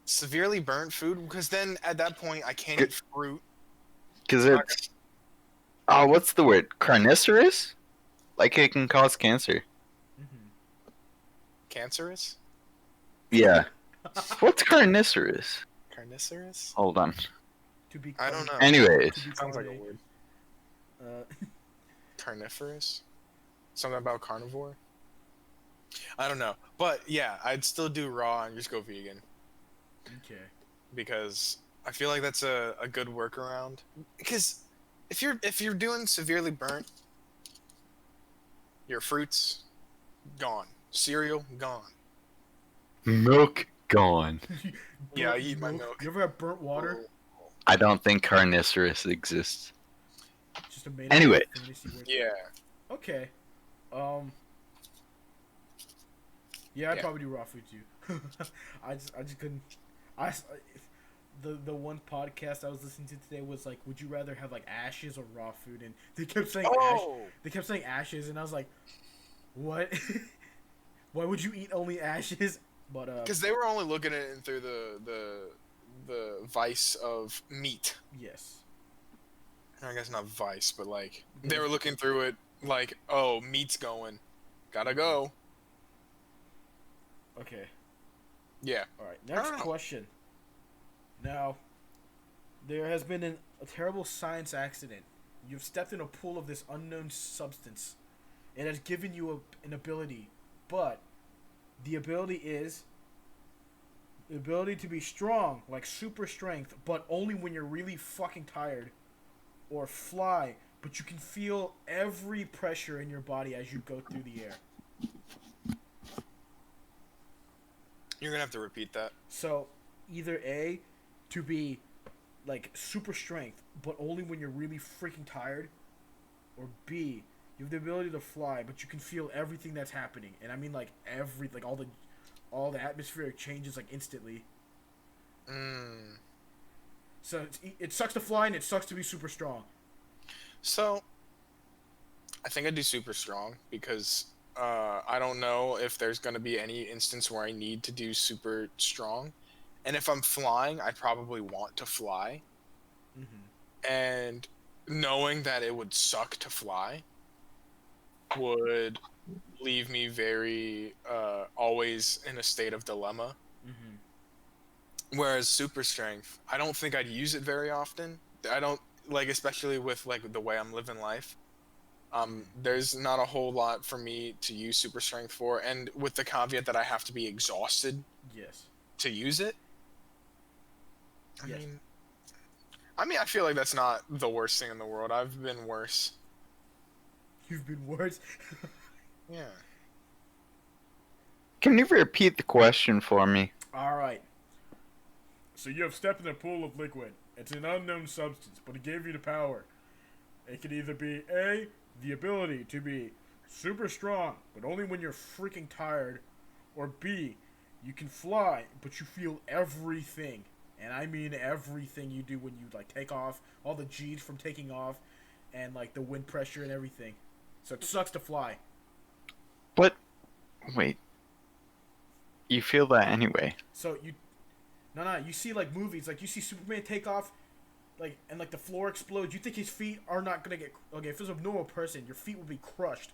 Severely burnt food, because then at that point I can't eat fruit. Because it's. Oh, what's the word? Carnivorous? Like it can cause cancer. Mm-hmm. Cancerous? Yeah. What's carnivorous? Carnivorous? Hold on. To be. I don't know. Anyways. To be Sounds like a carne. word. Uh, Carnivorous? Something about carnivore? I don't know. But yeah, I'd still do raw and just go vegan. okay. Because I feel like that's a good workaround. Because if you're doing severely burnt, your fruits gone, cereal gone. Milk gone. Yeah, I Burnt eat my milk. You ever have burnt water? I don't think carnivorous exists. Just a made Anyway. fantasy word. Yeah. Okay. Yeah, I'd Yeah. probably do raw food too. I just couldn't. The one podcast I was listening to today was like, would you rather have like ashes or raw food? And they kept saying They kept saying ashes, and I was like, what? Why would you eat only ashes? But Because they were only looking at it through the vice of meat. yes. I guess not vice, but like they were looking through it like, oh, meat's going, gotta go. Okay. Yeah. All right. I Next don't know. question. Now, there has been a terrible science accident. You've stepped in a pool of this unknown substance. It has given you an ability, but the ability is the ability to be strong, like super strength, but only when you're really fucking tired, or fly, but you can feel every pressure in your body as you go through the air. You're gonna have to repeat that. So, either A, to be like super strength, but only when you're really freaking tired, or B, you have the ability to fly, but you can feel everything that's happening, and I mean like all the atmospheric changes like instantly. Mm. So it sucks to fly and it sucks to be super strong. So, I think I'd do super strong because I don't know if there's gonna be any instance where I need to do super strong, and if I'm flying, I probably want to fly, Mm-hmm. and knowing that it would suck to fly would leave me very always in a state of dilemma. Mm-hmm. Whereas super strength, I don't think I'd use it very often. I don't like, especially with like the way I'm living life. There's not a whole lot for me to use super strength for, and with the caveat that I have to be exhausted Yes. to use it. I Yes. mean, I feel like that's not the worst thing in the world. I've been worse. You've been worse. Yeah. Can you repeat the question for me? All right. So you have stepped in a pool of liquid. It's an unknown substance, but it gave you the power. It can either be A, the ability to be super strong, but only when you're freaking tired, or B, you can fly, but you feel everything. And I mean everything you do when you like take off, all the G's from taking off, and like the wind pressure and everything. So it sucks to fly. But wait, you feel that anyway. So you, no, you see like movies, like you see Superman take off, like and like the floor explodes. You think his feet are not gonna get okay? If it was a normal person, your feet would be crushed.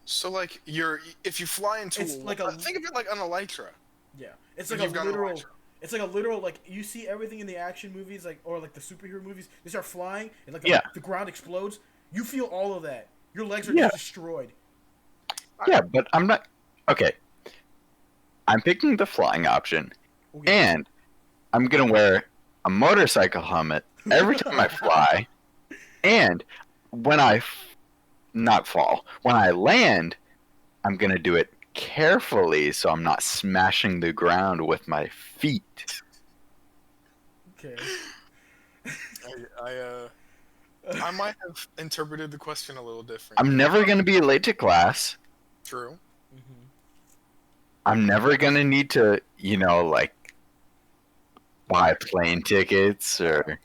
So like if you fly into It's like a think of it like an elytra. yeah. It's If like a you've got an literal. elytra. It's like a literal like you see everything in the action movies like or like the superhero movies. They start flying and like Yeah. the ground explodes. You feel all of that. Your legs are Yeah. just destroyed. Yeah, but I'm not. Okay. I'm picking the flying option, Okay. and I'm gonna wear a motorcycle helmet every time I fly, and when not fall, when I land, I'm gonna do it carefully so I'm not smashing the ground with my feet. Okay. I might have interpreted the question a little different. I'm never gonna be late to class. True. Mm-hmm. I'm never gonna need to, like buy plane tickets or.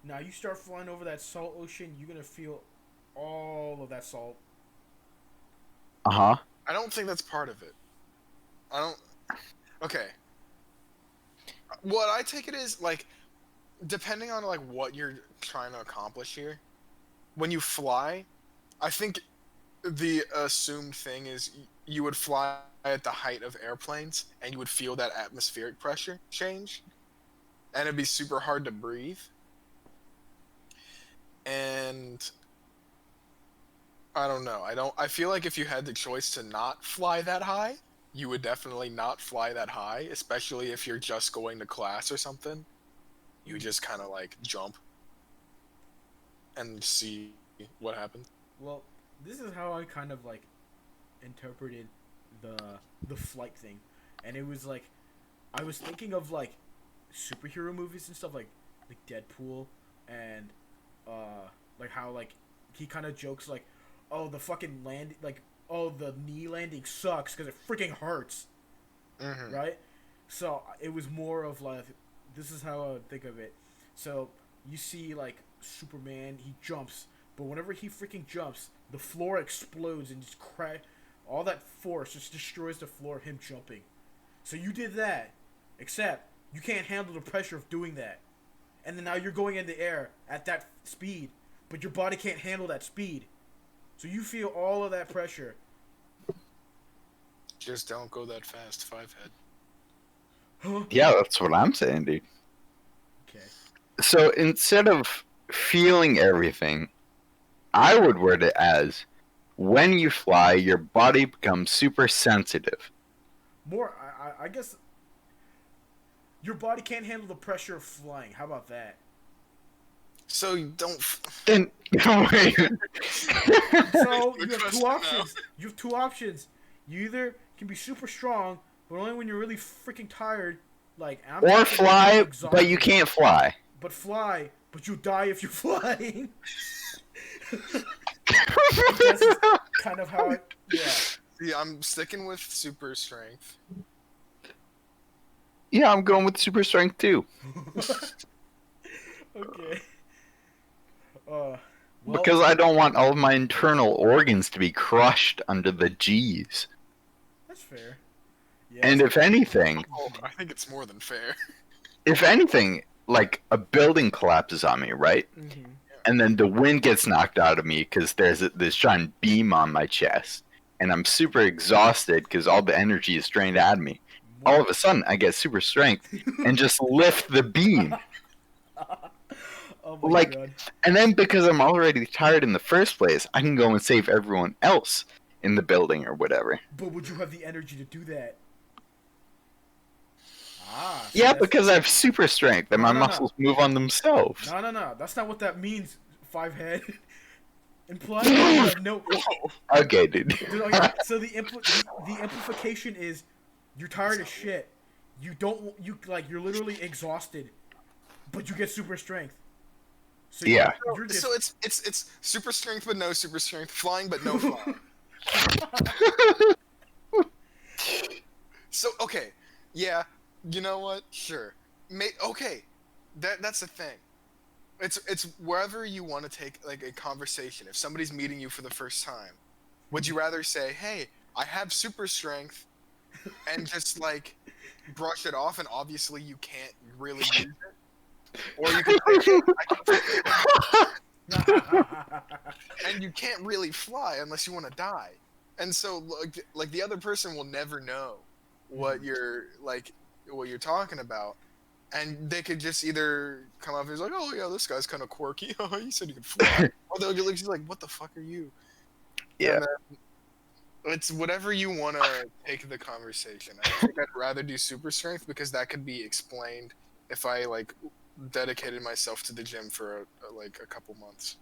Now you start flying over that salt ocean, you're gonna feel all of that salt. Uh huh. I don't think that's part of it. I don't. Okay. What I take it is like, depending on like what you're trying to accomplish here, when you fly, I think the assumed thing is you would fly at the height of airplanes and you would feel that atmospheric pressure change, and it'd be super hard to breathe. And I don't know. I feel like if you had the choice to not fly that high, you would definitely not fly that high, especially if you're just going to class or something. You would just kind of like jump and see what happens. Well, this is how I kind of like interpreted the flight thing, and it was like I was thinking of like superhero movies and stuff like Deadpool and like how like he kind of jokes like, oh the fucking land like oh the knee landing sucks because it freaking hurts, Mm-hmm. right? So it was more of like this is how I would think of it. So you see like Superman, he jumps, but whenever he freaking jumps, the floor explodes and just crack. All that force just destroys the floor of him jumping. So you did that, except you can't handle the pressure of doing that, and then now you're going in the air at that speed, but your body can't handle that speed. So you feel all of that pressure. Just don't go that fast, five head. Yeah, that's what I'm saying, dude. Okay. So instead of feeling everything, I would word it as when you fly, your body becomes super sensitive. More, I guess your body can't handle the pressure of flying. How about that? So you don't. Then wait. So you Good have question two now. options. You have two options. You either can be super strong, but only when you're really freaking tired. Like I'm Or talking fly, exhausted. but you can't fly. But fly, but you die if you're flying. I guess it's kind of how it. Yeah. See, I'm sticking with super strength. Yeah, I'm going with super strength too. Okay. Well, Because I don't want all of my internal organs to be crushed under the G's. that's fair. Yeah. And if anything, Oh, I think it's more than fair. like a building collapses on me, right? Mm-hmm. And then the wind gets knocked out of me because there's this giant beam on my chest. And I'm super exhausted because all the energy is drained out of me. All of a sudden, I get super strength and just lift the beam. Oh my Like- god. And then because I'm already tired in the first place, I can go and save everyone else in the building or whatever. But would you have the energy to do that? Ah. see, Yeah, that's- because I have super strength and my No. muscles move on themselves. No. That's not what that means. Five head. Implying that you have no. Whoa. Okay, dude. Dude, okay, so the implication is you're tired as shit. You're literally exhausted, but you get super strength. So Yeah. You're just, So it's super strength but no super strength, flying but no flying. So okay, yeah, you know what? Sure, okay, that's the thing. It's wherever you want to take like a conversation. If somebody's meeting you for the first time, would you rather say, "Hey, I have super strength," and just like brush it off, and obviously you can't really use it, or you could say, "Hey, and you can't really fly unless you want to die." And so like the other person will never know what you're talking about, and they could just either come up as like, oh yeah, this guy's kind of quirky. Oh, you said you could fly. Or they'll be like, what the fuck are you? Yeah. And then it's whatever you want to take the conversation. I think I'd rather do super strength because that could be explained if I like dedicated myself to the gym for a couple months.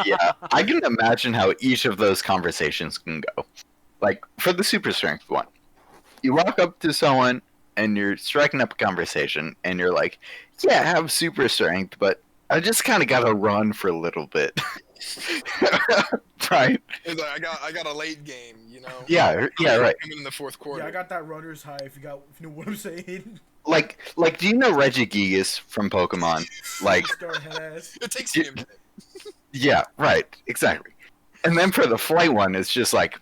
Yeah, I can imagine how each of those conversations can go. Like, for the super strength one, you walk up to someone and you're striking up a conversation, and you're like, yeah, I have super strength, but I just kind of gotta run for a little bit. Right? It's like, I got a late game, you know. Yeah, right. In the fourth quarter. yeah, I got that runner's high. If you know what I'm saying. Like, do you know Regigigas from Pokemon? Like, Star head ass. It takes me a minute. yeah, right, exactly. And then for the flight one, it's just like,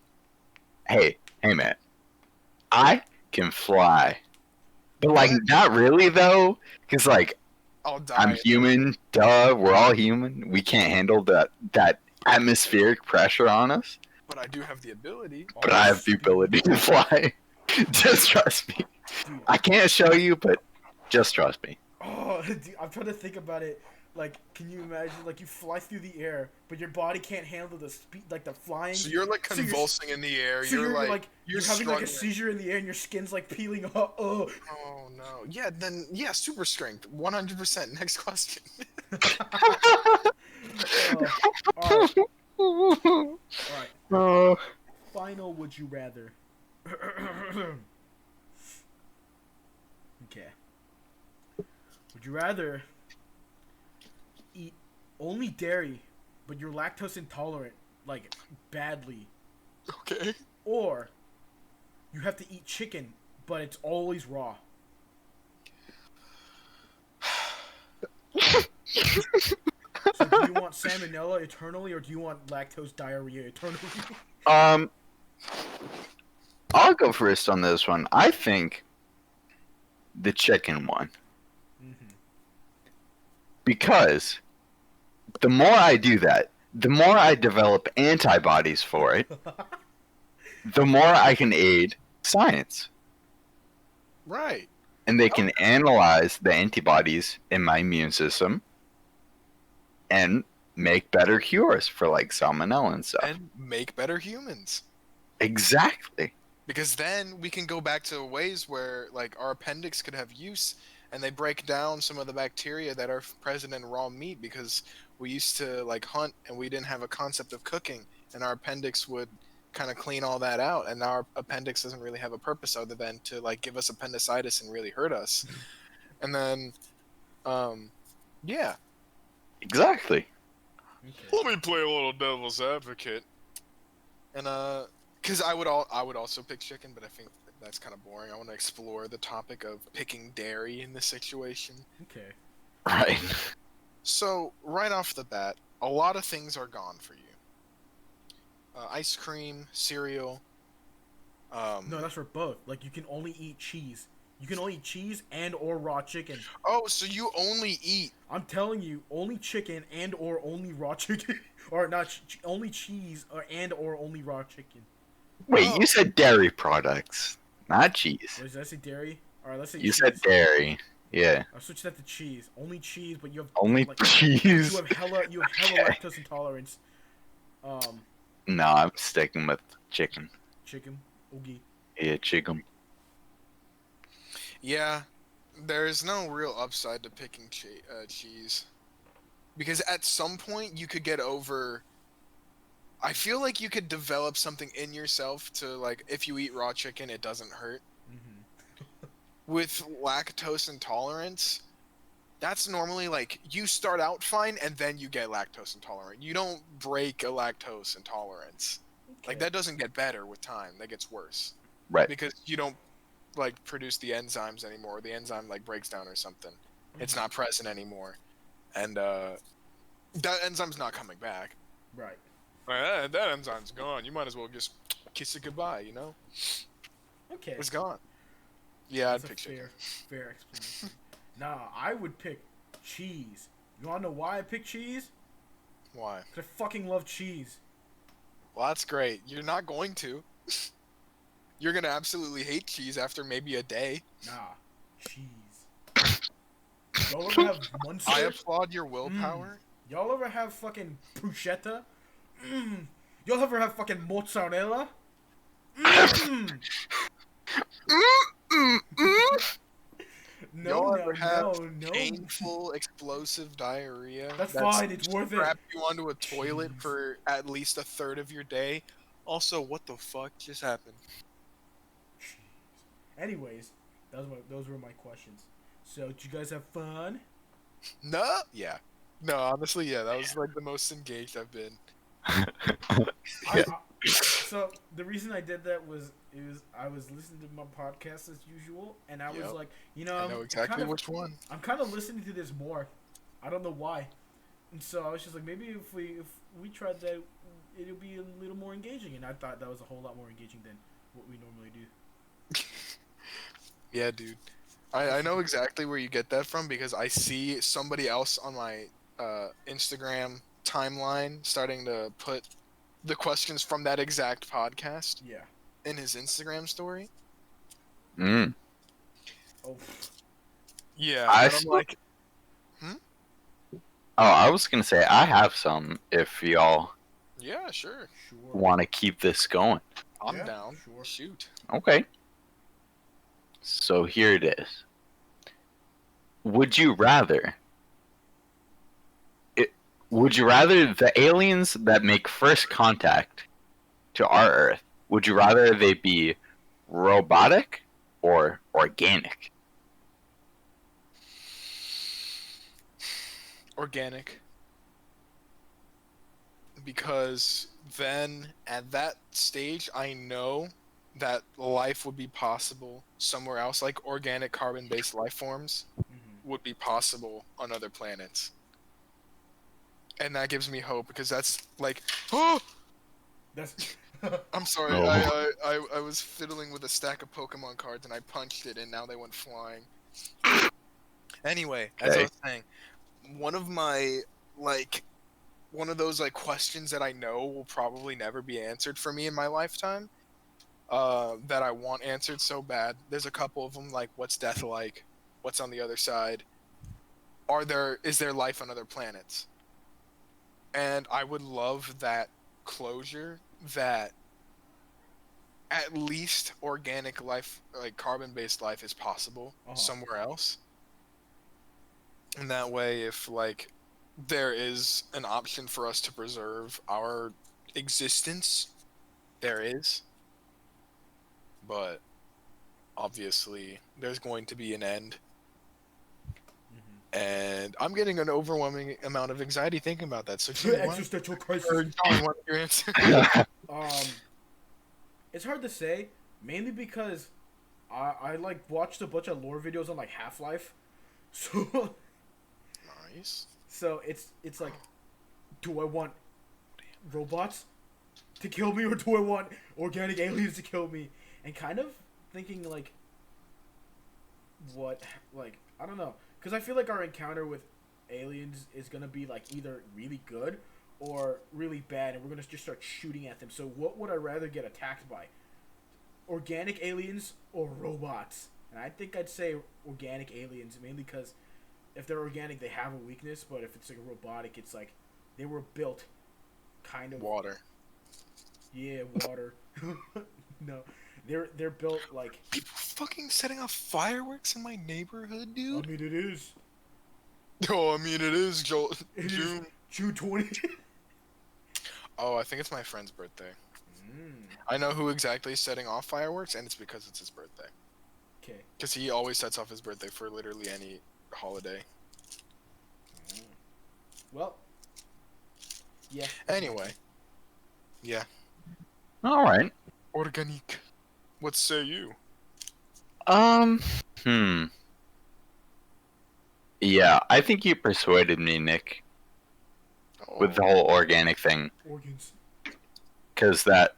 hey man, I can fly. But like, not really though, because like, I'll die. I'm human, duh, we're all human. We can't handle that atmospheric pressure on us. But I do have the ability. But I have the ability to fly. Just trust me. Dude, I can't show you, but just trust me. oh, dude, I'm trying to think about it. Like, can you imagine? Like, you fly through the air, but your body can't handle the speed, like the flying. So you're like So you're- convulsing in the air. So you're like you're you're having like a struggling. seizure in the air, and your skin's like peeling off. Oh. Oh no. Yeah. Then yeah. Super strength. 100%. Next question. Alright. Alright. Oh. Final would you rather? Okay. Would you rather eat only dairy, but you're lactose intolerant, like badly, Okay. or you have to eat chicken, but it's always raw? So do you want salmonella eternally, or do you want lactose diarrhea eternally? I'll go first on this one. I think the chicken one. Mm-hmm. Because the more I do that, the more I develop antibodies for it, the more I can aid science. Right. And they can analyze the antibodies in my immune system and make better cures for like salmonella and stuff. And make better humans. Exactly. Because then we can go back to ways where like our appendix could have use, and they break down some of the bacteria that are present in raw meat, because we used to like hunt and we didn't have a concept of cooking, and our appendix would kind of clean all that out, and now our appendix doesn't really have a purpose other than to like give us appendicitis and really hurt us. And then yeah. Exactly. Okay. Let me play a little devil's advocate. And because I would also pick chicken, but I think that's kind of boring. I want to explore the topic of picking dairy in this situation. Okay. Right. So right off the bat, a lot of things are gone for you. Ice cream, cereal. No, that's for both. Like, you can only eat cheese. You can only eat cheese and or raw chicken. Oh, so you only eat? I'm telling you, only chicken and or only raw chicken, or not only cheese or only raw chicken. Wait, Oh. you said dairy products, not cheese. Wait, did I say dairy? All right, let's say You cheese. said dairy. Yeah. I'll switch that to cheese. Only cheese, but you have Only like, cheese. You have hella Okay. lactose intolerance. No, I'm sticking with chicken. Chicken, oogie. Yeah, chicken. Yeah, there's no real upside to picking cheese, because at some point you could get over. I feel like you could develop something in yourself to like, if you eat raw chicken, it doesn't hurt. Mm-hmm. With lactose intolerance, that's normally like you start out fine and then you get lactose intolerant. You don't break a lactose intolerance. Like that doesn't get better with time. That gets worse. Right. Because you don't like produce the enzymes anymore. The enzyme like breaks down or something. It's not present anymore. And that enzyme's not coming back. Right. That enzyme's gone. You might as well just kiss it goodbye, you know? Okay. It's gone. Yeah, That's I'd pick chicken. fair explanation. Nah, I would pick cheese. You wanna know why I pick cheese? Why? Because I fucking love cheese. Well, that's great. You're not going to. You're gonna absolutely hate cheese after maybe a day. Nah, cheese. Y'all ever have Munster? I applaud your willpower. Y'all ever have fucking bruschetta? Y'all ever have fucking mozzarella? Y'all ever have no. painful, explosive diarrhea? That's fine, it's worth it. Strap you onto a toilet Jeez. for at least a third of your day. Also, what the fuck just happened? Jeez. Anyways, those were my questions. So, did you guys have fun? No, yeah, no. Honestly, yeah, that was like the most engaged I've been. So the reason I did that was I was listening to my podcast as usual, and I was Yep. like, I know exactly which one. I'm kind of listening to this more. I don't know why, and so I was just like, maybe if we tried that, it'll be a little more engaging, and I thought that was a whole lot more engaging than what we normally do. Yeah, dude. I know exactly where you get that from, because I see somebody else on my Instagram timeline starting to put the questions from that exact podcast Yeah. in his Instagram story. Mm. Oh. Yeah, I and I'm still- like, Oh, I was gonna say I have some if y'all yeah, sure, Sure. want to keep this going. I'm Yeah, down. sure. Shoot. Okay. So here it is. Would you rather? Would you rather the aliens that make first contact to our Earth? Would you rather they be robotic or organic? Organic. Because then at that stage, I know that life would be possible somewhere else, like organic carbon-based life forms Mm-hmm. would be possible on other planets. And that gives me hope, because that's like, oh, That's. I'm sorry, No. I was fiddling with a stack of Pokemon cards and I punched it and now they went flying. Anyway, as I Okay. was saying, one of my one of those like questions that I know will probably never be answered for me in my lifetime that I want answered so bad. There's a couple of them, like what's death like? What's on the other side? Is there life on other planets? And I would love that closure that at least organic life, like carbon-based life, is possible somewhere else. And that way, if like there is an option for us to preserve our existence, there is. But obviously, there's going to be an end. And I'm getting an overwhelming amount of anxiety thinking about that. So, Existential crisis. John, what your answer? It's hard to say, mainly because I like watched a bunch of lore videos on like Half-Life, so Nice. so it's like, do I want robots to kill me, or do I want organic aliens to kill me? And kind of thinking like, what, like, I don't know. Because I feel like our encounter with aliens is going to be, like, either really good or really bad, and we're going to just start shooting at them. So what would I rather get attacked by? Organic aliens or robots? And I think I'd say organic aliens, mainly because if they're organic, they have a weakness, but if it's, like, a robotic, it's like they were built kind of... Water. Yeah, water. No. They're built like... People fucking setting off fireworks in my neighborhood, dude. I mean, it is. Oh, I mean, it is June. June 20th. Oh, I think it's my friend's birthday. I know who exactly is setting off fireworks, and it's because it's his birthday. Okay. Because he always sets off his birthday for literally any holiday. Well. Yeah. Anyway. Yeah. All right. Organique. What say you? Yeah, I think you persuaded me, Nick, with the whole organic thing, Organs. because that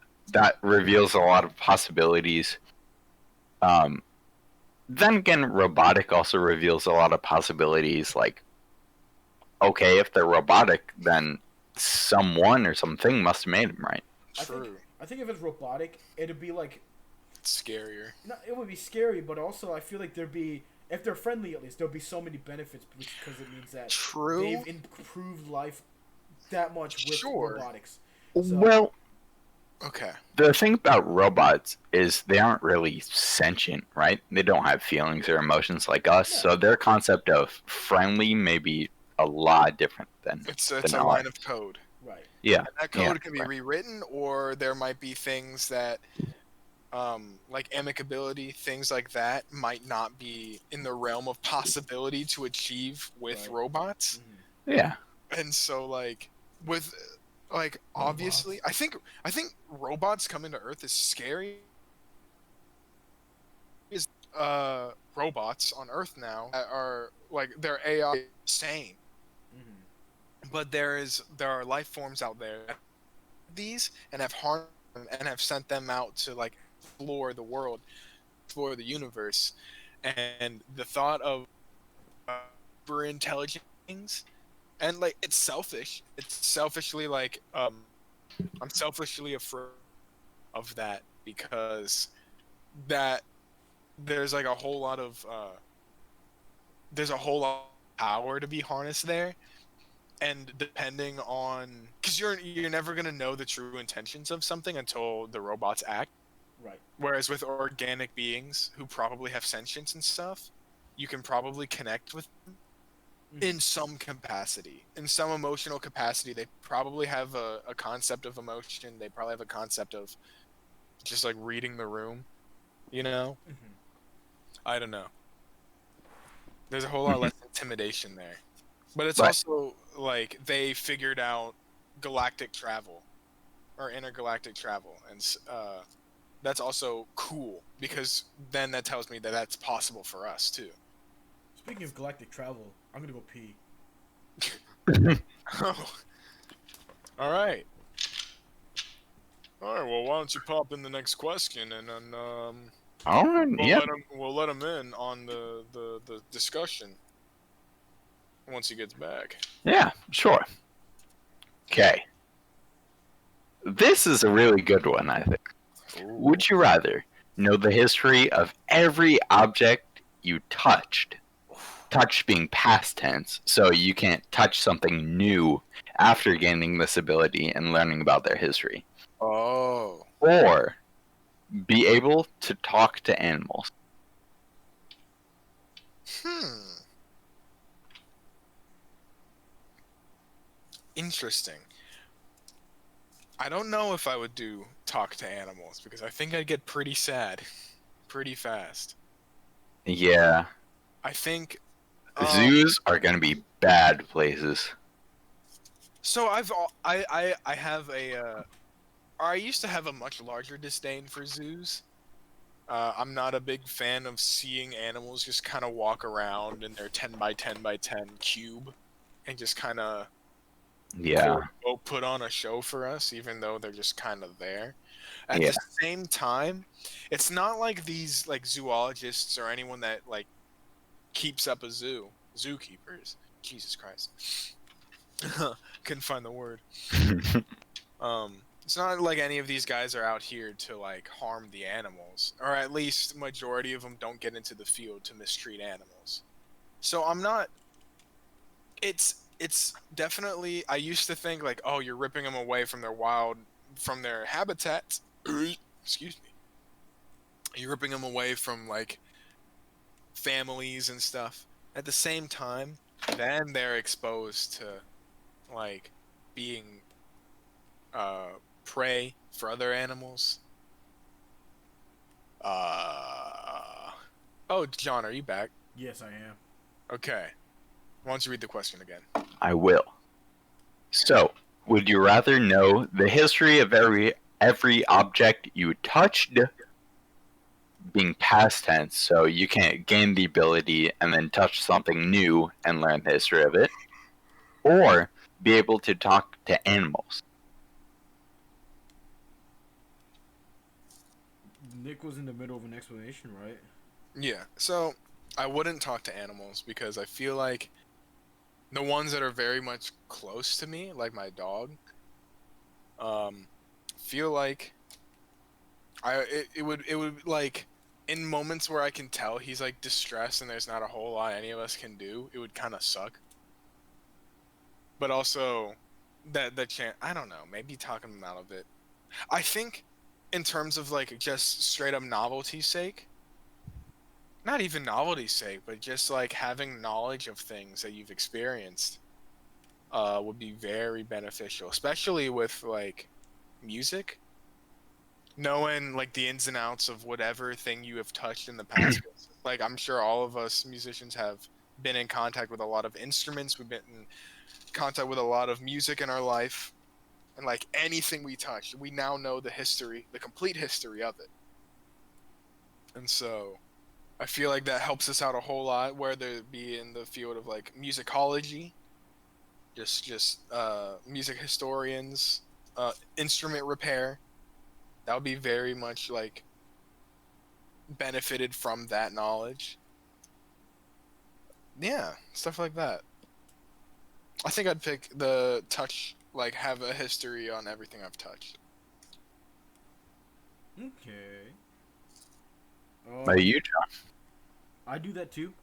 reveals a lot of possibilities. Then again, robotic also reveals a lot of possibilities. Like, okay, if they're robotic, then someone or something must have made them, right? True. I think if it's robotic, it'd be like... Scarier. No, it would be scary, but also I feel like there'd be... If they're friendly, at least, there'll be so many benefits, because it means that True. they've improved life that much with robotics. So, Well, Okay. the thing about robots is they aren't really sentient, right? They don't have feelings or emotions like us, Yeah. so their concept of friendly may be a lot different than It's than a line of code. right. Yeah. And that code Yeah, can be right. rewritten, or there might be things that, like amicability, things like that, might not be in the realm of possibility to achieve with Right. robots. Yeah. And so, like, with, like, obviously, I think robots coming to Earth is scary. Is robots on Earth now that are like their AI insane. But there are life forms out there that these and have harmed them and have sent them out to like explore the world, explore the universe, and the thought of super intelligent things, and like it's selfish. It's selfishly like I'm selfishly afraid of that, because that there's like a whole lot of power to be harnessed there. And depending on, because you're never gonna know the true intentions of something until the robots act. Right. Whereas with organic beings who probably have sentience and stuff, you can probably connect with them in some capacity, in some emotional capacity. They probably have a concept of emotion. They probably have a concept of just like reading the room, you know? I don't know. There's a whole lot less intimidation there. But it's also like they figured out galactic travel or intergalactic travel, and that's also cool, because then that tells me that that's possible for us too. Speaking of galactic travel, I'm gonna go pee. Oh. All right. Well, why don't you pop in the next question, and then All right. Yeah. we'll let him in on the discussion once he gets back. Yeah. Sure. Okay. This is a really good one, I think. Ooh. Would you rather know the history of every object you touched? Touch being past tense, so you can't touch something new after gaining this ability and learning about their history. Oh. Or be able to talk to animals. Interesting. I don't know if I would do talk to animals because I think I'd get pretty sad pretty fast. Yeah, I think zoos are gonna be bad places. so I have a I used to have a much larger disdain for zoos. I'm not a big fan of seeing animals just kind of walk around in their 10 by 10 by 10 cube and just kind of Yeah, put on a show for us, even though they're just kind of there. At yeah. the same time, it's not like these like zoologists or anyone that like keeps up a zoo, zookeepers. Jesus Christ, couldn't find the word. It's not like any of these guys are out here to like harm the animals, or at least majority of them don't get into the field to mistreat animals. So I'm not. It's definitely. I used to think like, oh, you're ripping them away from from their habitats. Excuse me. You're ripping them away from like families and stuff. At the same time, then they're exposed to like being uh, prey for other animals. Oh, John, are you back? Yes, I am. Okay. Why don't you read the question again? I will. So, would you rather know the history of every object you touched, being past tense, so you can't gain the ability and then touch something new and learn the history of it, or be able to talk to animals? Nick was in the middle of an explanation, right? Yeah. So I wouldn't talk to animals because I feel like the ones that are very much close to me, like my dog, feel like it would like in moments where I can tell he's like distressed and there's not a whole lot any of us can do, it would kind of suck. But also that chance, I don't know, maybe talking them out of it. I think in terms of like just straight up novelty's sake, not even novelty's sake, but just like having knowledge of things that you've experienced would be very beneficial, especially with like music. Knowing like the ins and outs of whatever thing you have touched in the past. Like I'm sure all of us musicians have been in contact with a lot of instruments. We've been in contact with a lot of music in our life, and like anything we touch, we now know the history, the complete history of it. And so I feel like that helps us out a whole lot, whether it be in the field of like musicology, just music historians, instrument repair. That would be very much like benefited from that knowledge. Yeah, stuff like that. I think I'd pick the touch, like have a history on everything I've touched. Okay. Are you, John? I do that too.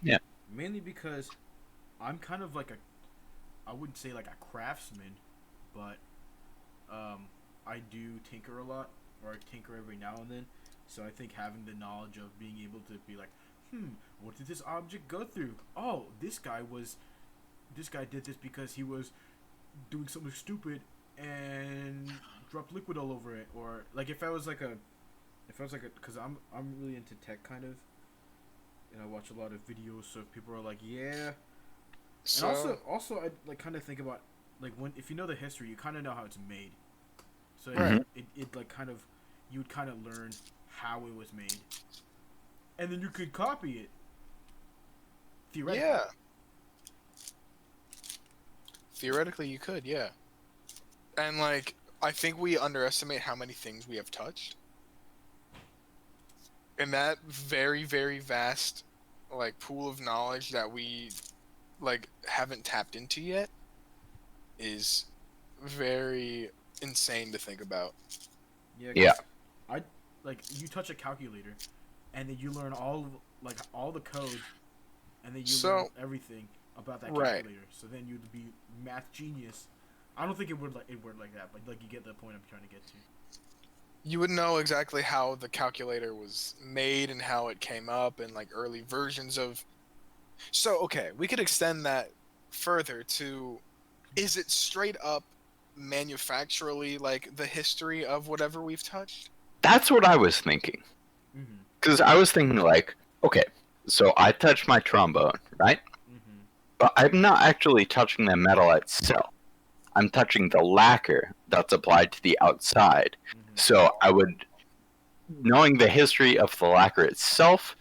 Yeah. Mainly because I'm kind of like I wouldn't say like a craftsman, but I do tinker a lot, or I tinker every now and then. So I think having the knowledge of being able to be like, what did this object go through? Oh, this guy did this because he was doing something stupid and dropped liquid all over it, or like if I was like because I'm really into tech kind of, and I watch a lot of videos, so people are like, yeah. So And also I like kind of think about like when if you know the history, you kind of know how it's made. So Right. it like kind of you would kind of learn how it was made, and then you could copy it. Theoretically. yeah, theoretically you could, yeah. And like I think we underestimate how many things we have touched. And that very, very vast like pool of knowledge that we like haven't tapped into yet is very insane to think about. Yeah. Yeah. 'Cause I like you touch a calculator, and then you learn all the code, and then you learn So everything about that right. calculator. So then you'd be math genius. I don't think it would work like that, but like you get the point I'm trying to get to. You would know exactly how the calculator was made and how it came up and like early versions of. So okay, we could extend that further to, is it straight up manufacturally like the history of whatever we've touched? That's what I was thinking. Mm-hmm. Because I was thinking, like, okay, so I touched my trombone, right? Mm-hmm. But I'm not actually touching the metal itself. I'm touching the lacquer that's applied to the outside. Mm-hmm. So I would, knowing the history of the lacquer itself,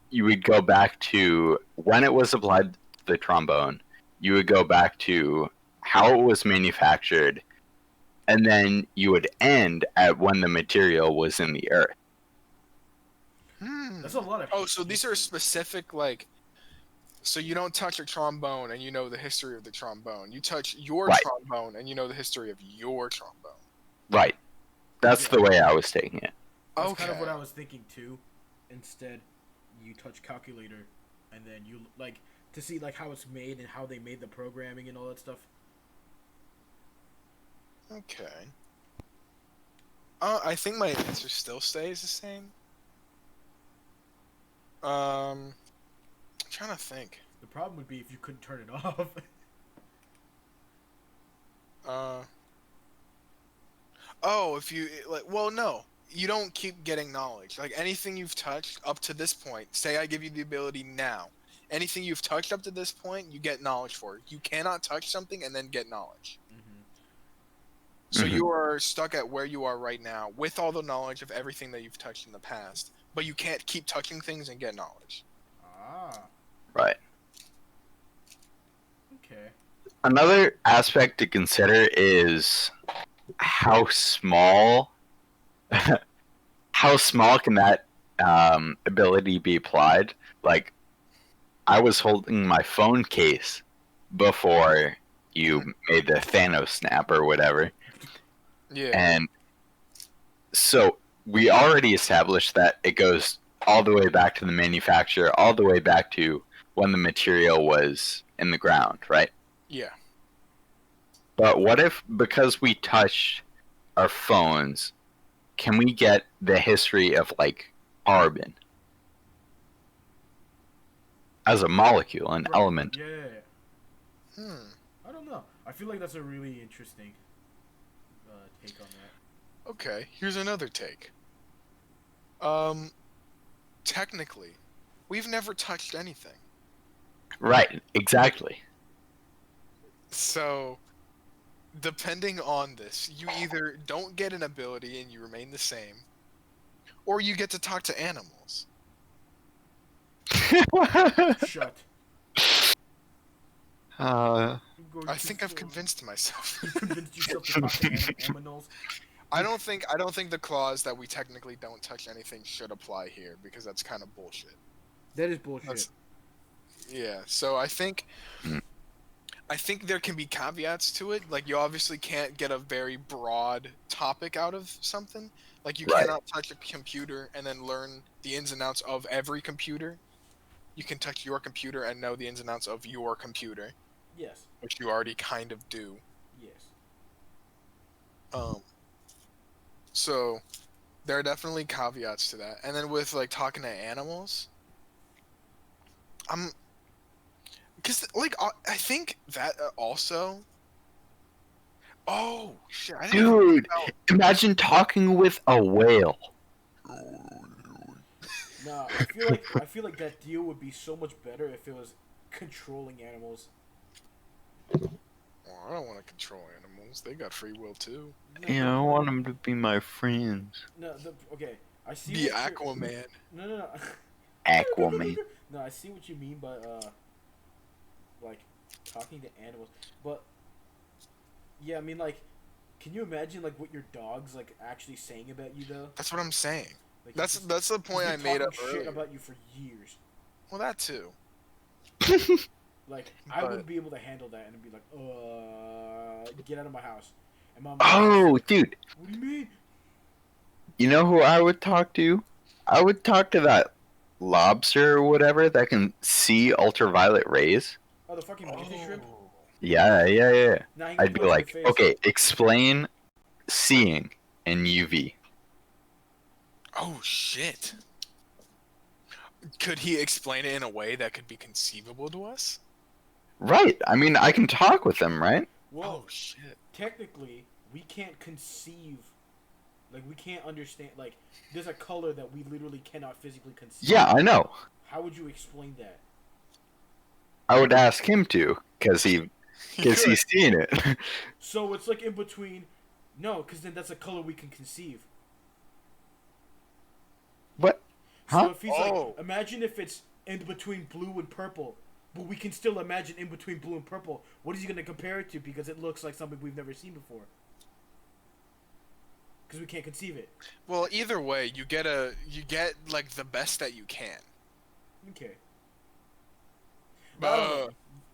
you would go back to when it was applied to the trombone. You would go back to how it was manufactured, and then you would end at when the material was in the earth. Hmm. That's a lot of. Oh, so these are history. specific like. So you don't touch a trombone and you know the history of the trombone. You touch your Right. trombone and you know the history of your trombone. Right. That's Yeah. the way I was taking it. That's Okay. kind of what I was thinking too. Instead, you touch calculator, and then you like to see like how it's made and how they made the programming and all that stuff. Okay. I think my answer still stays the same. I'm trying to think. The problem would be if you couldn't turn it off. Uh. Oh, if you like, well, no, you don't keep getting knowledge. Like anything you've touched up to this point, say I give you the ability now. Anything you've touched up to this point, you get knowledge for. You cannot touch something and then get knowledge. Mm-hmm. So Mhm. you are stuck at where you are right now with all the knowledge of everything that you've touched in the past, but you can't keep touching things and get knowledge. Ah. Right. Okay. Another aspect to consider is how small how small can that ability be applied? Like, I was holding my phone case before you made the Thanos snap or whatever, Yeah. and so we already established that it goes all the way back to the manufacturer, all the way back to when the material was in the ground, right? Yeah. But what if, because we touched our phones, can we get the history of, like, carbon as a molecule, an Right. element? Yeah. Hmm. I don't know. I feel like that's a really interesting take on that. Okay. Here's another take. Technically, we've never touched anything. Right, exactly. So, depending on this, you either don't get an ability and you remain the same, or you get to talk to animals. Shut. uh, You're going I too think I've far. convinced myself. You convinced yourself to talk to animals. I don't think the clause that we technically don't touch anything should apply here because that's kind of bullshit. That is bullshit. That's- Yeah, so I think Hmm. there can be caveats to it. Like you obviously can't get a very broad topic out of something. Like you Right. cannot touch a computer and then learn the ins and outs of every computer. You can touch your computer and know the ins and outs of your computer, Yes. which you already kind of do. Yes. So there are definitely caveats to that. And then with like talking to animals, because like I think that also. Oh shit! I didn't even dude, think about- imagine talking with a whale. Nah, I feel like that deal would be so much better if it was controlling animals. Well, I don't want to control animals. They got free will too. Yeah, I want them to be my friends. No, okay. I see. The what you're- Aquaman. No. Aquaman. No, I see what you mean by like talking to animals, but yeah, I mean like, can you imagine like what your dog's like actually saying about you though? That's what I'm saying. Like, That's he's the point I been made talking up shit earlier. about you for years. Well, that too. Like I But- wouldn't be able to handle that and be like, get out of my house. And mom. Oh, dude, What do you mean? You know who I would talk to? I would talk to that lobster or whatever that can see ultraviolet rays. Oh, the fucking mantis shrimp. Yeah, yeah, yeah. Now he can I'd be punch you in the like, face. okay, explain seeing in UV. Oh shit. Could he explain it in a way that could be conceivable to us? Right. I mean, I can talk with them, right? Well, Oh shit. technically, we can't conceive. Like, we can't understand. Like, there's a color that we literally cannot physically conceive. Yeah, I know. How would you explain that? I would ask him to, because he's seen it. So it's like in between. No, because then that's a color we can conceive. What? So Huh? if he's Oh. like, imagine if it's in between blue and purple, but we can still imagine in between blue and purple. What is he gonna compare it to? Because it looks like something we've never seen before. Because we can't conceive it. Well, either way, you get like the best that you can. Okay. But I don't Uh, know.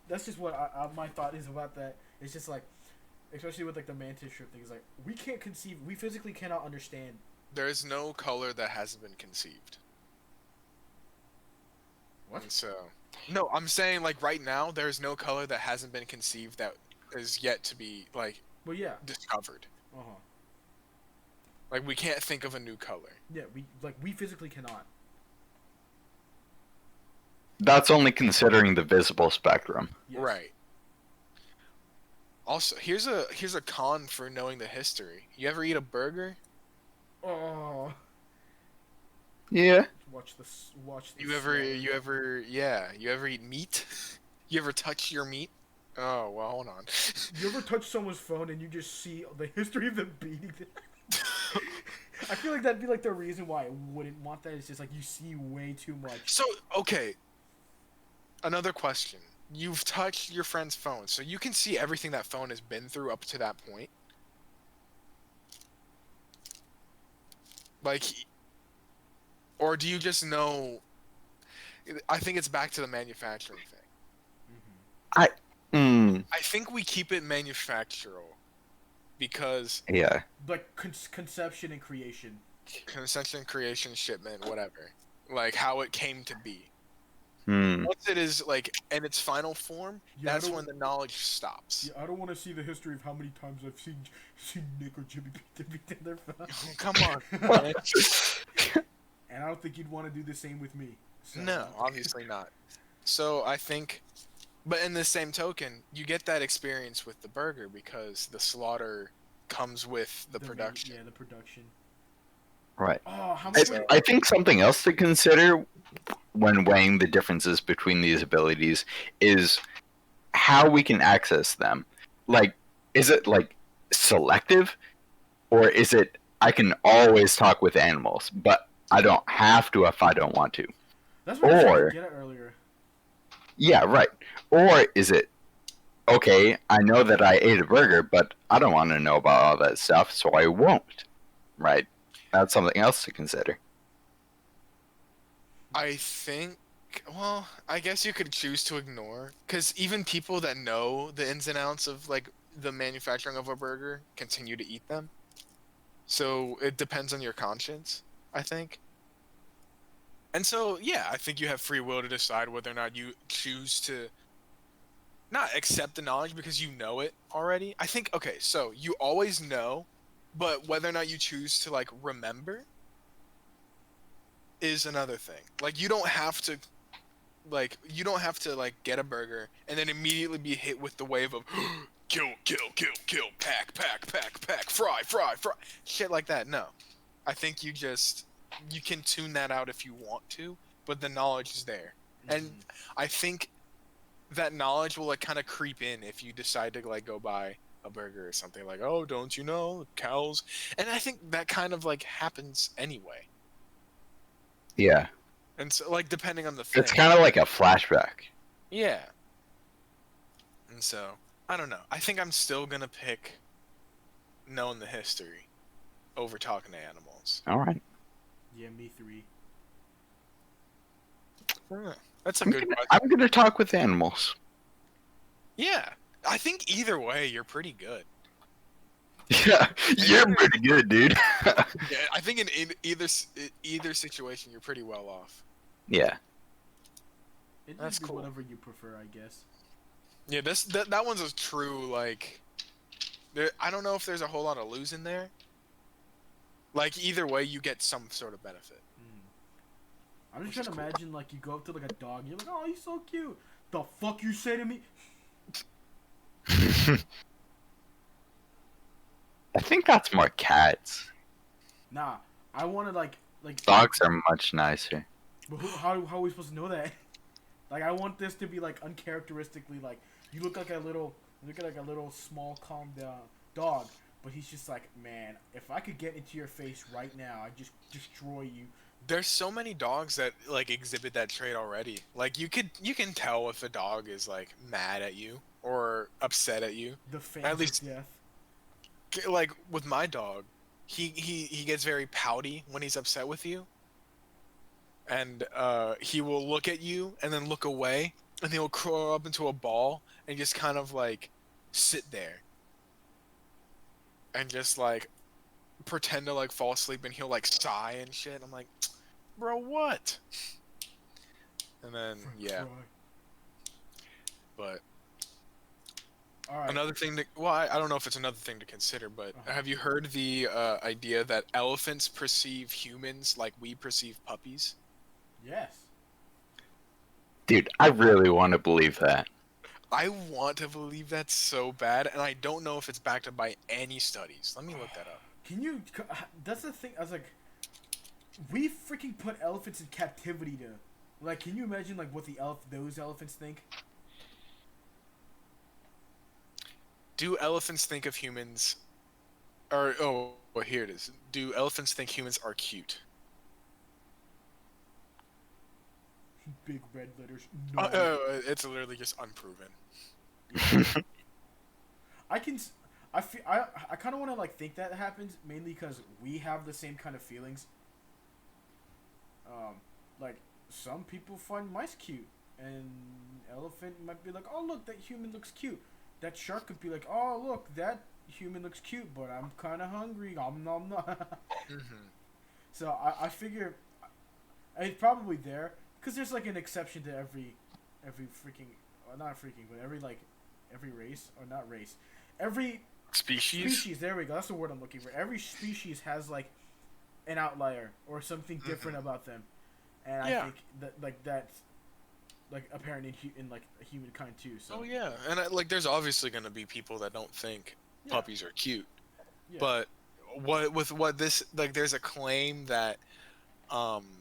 That's just what my thought is about that. It's just like, especially with like the mantis shrimp thing, is like we can't conceive. We physically cannot understand. there's no color that hasn't been conceived. What? And so, no, I'm saying like right now, there's no color that hasn't been conceived that is yet to be like Well, yeah. discovered. Uh huh. Like we can't think of a new color. Yeah. We physically cannot. That's only considering the visible spectrum. Yes. Right. Also, here's a con for knowing the history. You ever eat a burger? Oh. Yeah. Watch this. Watch this. You ever eat meat? You ever touch your meat? Oh, well, hold on. You ever touch someone's phone and you just see the history of them beating them? I feel like that'd be like the reason why I wouldn't want that. It's just like you see way too much. So, okay. Another question. You've touched your friend's phone, so you can see everything that phone has been through up to that point. Like, or do you just know? I think it's back to the manufacturing thing. Mm, I think we keep it manufactural because yeah. Like conception and creation. conception, creation, shipment, whatever. Like how it came to be. Hmm. Once it is like in its final form, Yeah, I that's don't- when the knowledge stops. Yeah, I don't want to see the history of how many times I've seen Nick or Jimmy beat their phone. Come on. man. And I don't think you'd want to do the same with me. So. No, obviously not. So I think, but in the same token, you get that experience with the burger because the slaughter comes with the production. Yeah, the production. Right. Oh, how I, much? I think something else to consider when weighing the differences between these abilities is how we can access them. Like, is it like selective, or is it I can always talk with animals, but I don't have to if I don't want to? That's what I was trying or- to get at earlier. Yeah, right. Or is it okay? I know that I ate a burger, but I don't want to know about all that stuff, so I won't. Right. That's something else to consider. I think, well, I guess you could choose to ignore, because even people that know the ins and outs of like the manufacturing of a burger continue to eat them. So it depends on your conscience, I think. And so, yeah, I think you have free will to decide whether or not you choose to not accept the knowledge because you know it already. I think, okay, so you always know, but whether or not you choose to like remember is another thing. Like you don't have to like get a burger and then immediately be hit with the wave of kill, pack, fry, shit like that. No. I think you can tune that out if you want to, but the knowledge is there. And I think that knowledge will like kind of creep in if you decide to like go buy a burger or something like, oh, don't you know cows? And I think that kind of like happens anyway. Yeah. And so like depending on the thing. It's kind of like a flashback. Yeah. And so I don't know. I think I'm still gonna pick knowing the history over talking to animals. All right. Yeah, me 3. That's a good question. I'm gonna talk with animals. Yeah. I think either way you're pretty good. Yeah, you're pretty good, dude. Yeah, I think in either situation, you're pretty well off. Yeah. It'd That's just be cool. whatever you prefer, I guess. Yeah, that one's a true like. I don't know if there's a whole lot of lose in there. Like either way, you get some sort of benefit. I'm just Which trying is to cool. imagine like you go up to like a dog, you're like, oh, he's so cute. The fuck you say to me? I think that's more cats. Nah, I want to like. Dogs are much nicer. But how are we supposed to know that? Like, I want this to be like uncharacteristically like you look like a little small calm down dog, but he's just like, man, if I could get into your face right now, I'd just destroy you. There's so many dogs that like exhibit that trait already. Like you can tell if a dog is like mad at you or upset at you. The fangs At least of death. like with my dog, he gets very pouty when he's upset with you. And he will look at you and then look away, and he'll curl up into a ball and just kind of like sit there and just like pretend to like fall asleep, and he'll like sigh and shit. I'm like, bro, what? And then yeah, but All right. another thing to well, I don't know if it's another thing to consider, but Uh-huh. have you heard the idea that elephants perceive humans like we perceive puppies? Yes. Dude, I really want to believe that. I want to believe that so bad, and I don't know if it's backed up by any studies. Let me look that up. Can you? That's the thing. I was like, we freaking put elephants in captivity to. Like, can you imagine like what those elephants think? Do elephants think of humans? Or oh, well, here it is. Do elephants think humans are cute? Big red letters. No. It's literally just unproven. I can. I feel. I kind of want to like think that happens mainly because we have the same kind of feelings. Like some people find mice cute, and elephant might be like, oh look, that human looks cute. That shark could be like, oh look, that human looks cute, but I'm kind of hungry. Nom nom nom. Mm-hmm. So I figure it's probably there because there's like an exception to every freaking not freaking but every race or not race every species. There we go. That's the word I'm looking for. Every species has like an outlier or something different about them, and I Yeah. think that that's like apparent in like humankind too. So Oh yeah, and like there's obviously gonna be people that don't think yeah. puppies are cute, Yeah. but what this like there's a claim that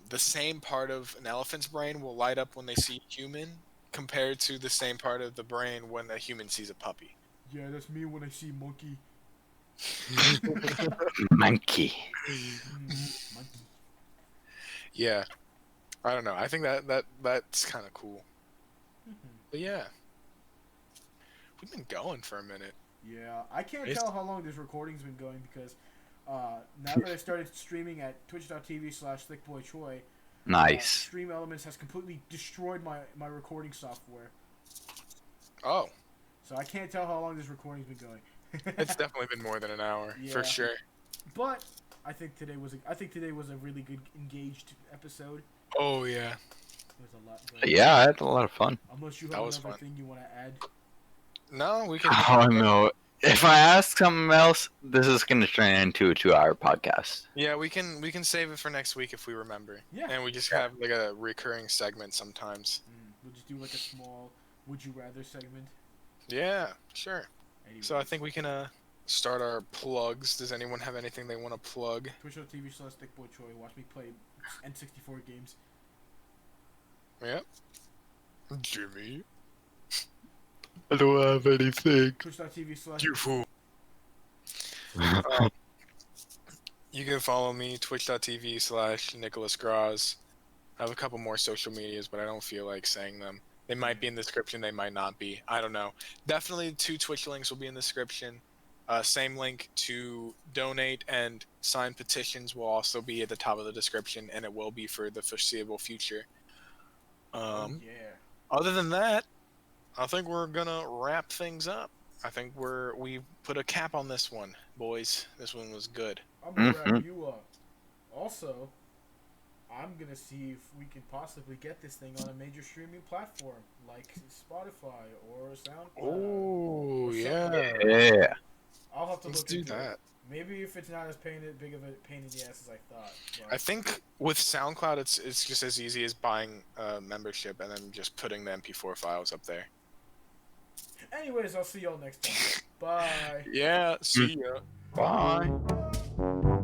the same part of an elephant's brain will light up when they see a human compared to the same part of the brain when a human sees a puppy. Yeah, that's me when I see monkey. Monkey. Monkey. Yeah, I don't know. I think that's kind of cool. But yeah, we've been going for a minute. Yeah, I can't It's- tell how long this recording's been going because now that I started streaming at twitch.tv/thickboychoi, Nice. Stream Elements has completely destroyed my recording software. Oh, So I can't tell how long this recording's been going. it's definitely been more than an hour Yeah. for sure. But I think today was a really good engaged episode. Oh yeah. There's a lot going on. Yeah, I had a lot of fun. Unless you That have was another fun. thing you want to add. No, we can. Oh no. If I ask something else, this is gonna turn into a 2-hour podcast. Yeah, we can save it for next week if we remember. Yeah. And we just have like a recurring segment sometimes. We'll just do like a small Would You Rather segment. Yeah, sure. Anyways, So I think we can start our plugs. Does anyone have anything they want to plug? Twitch.tv/thickboychoi. Watch me play N64 games. Yeah. Jimmy. I don't have anything. Twitch.tv/ You fool. You can follow me, twitch.tv/Nicholas Graz. I have a couple more social medias, but I don't feel like saying them. They might be in the description, they might not be. I don't know. Definitely 2 Twitch links will be in the description. Same link to donate and sign petitions will also be at the top of the description, and it will be for the foreseeable future. yeah. Other than that, I think we're gonna wrap things up. I think we put a cap on this one, boys. This one was good. I'm gonna wrap you up. Also, I'm gonna see if we can possibly get this thing on a major streaming platform like Spotify or SoundCloud. Oh or yeah. something. Yeah. I'll have to Let's look do into that. it. Maybe if it's not as big of a pain in the ass as I thought. But I think with SoundCloud, it's just as easy as buying a membership and then just putting the MP4 files up there. anyways, I'll see y'all next time. Bye. Yeah. See ya. Bye.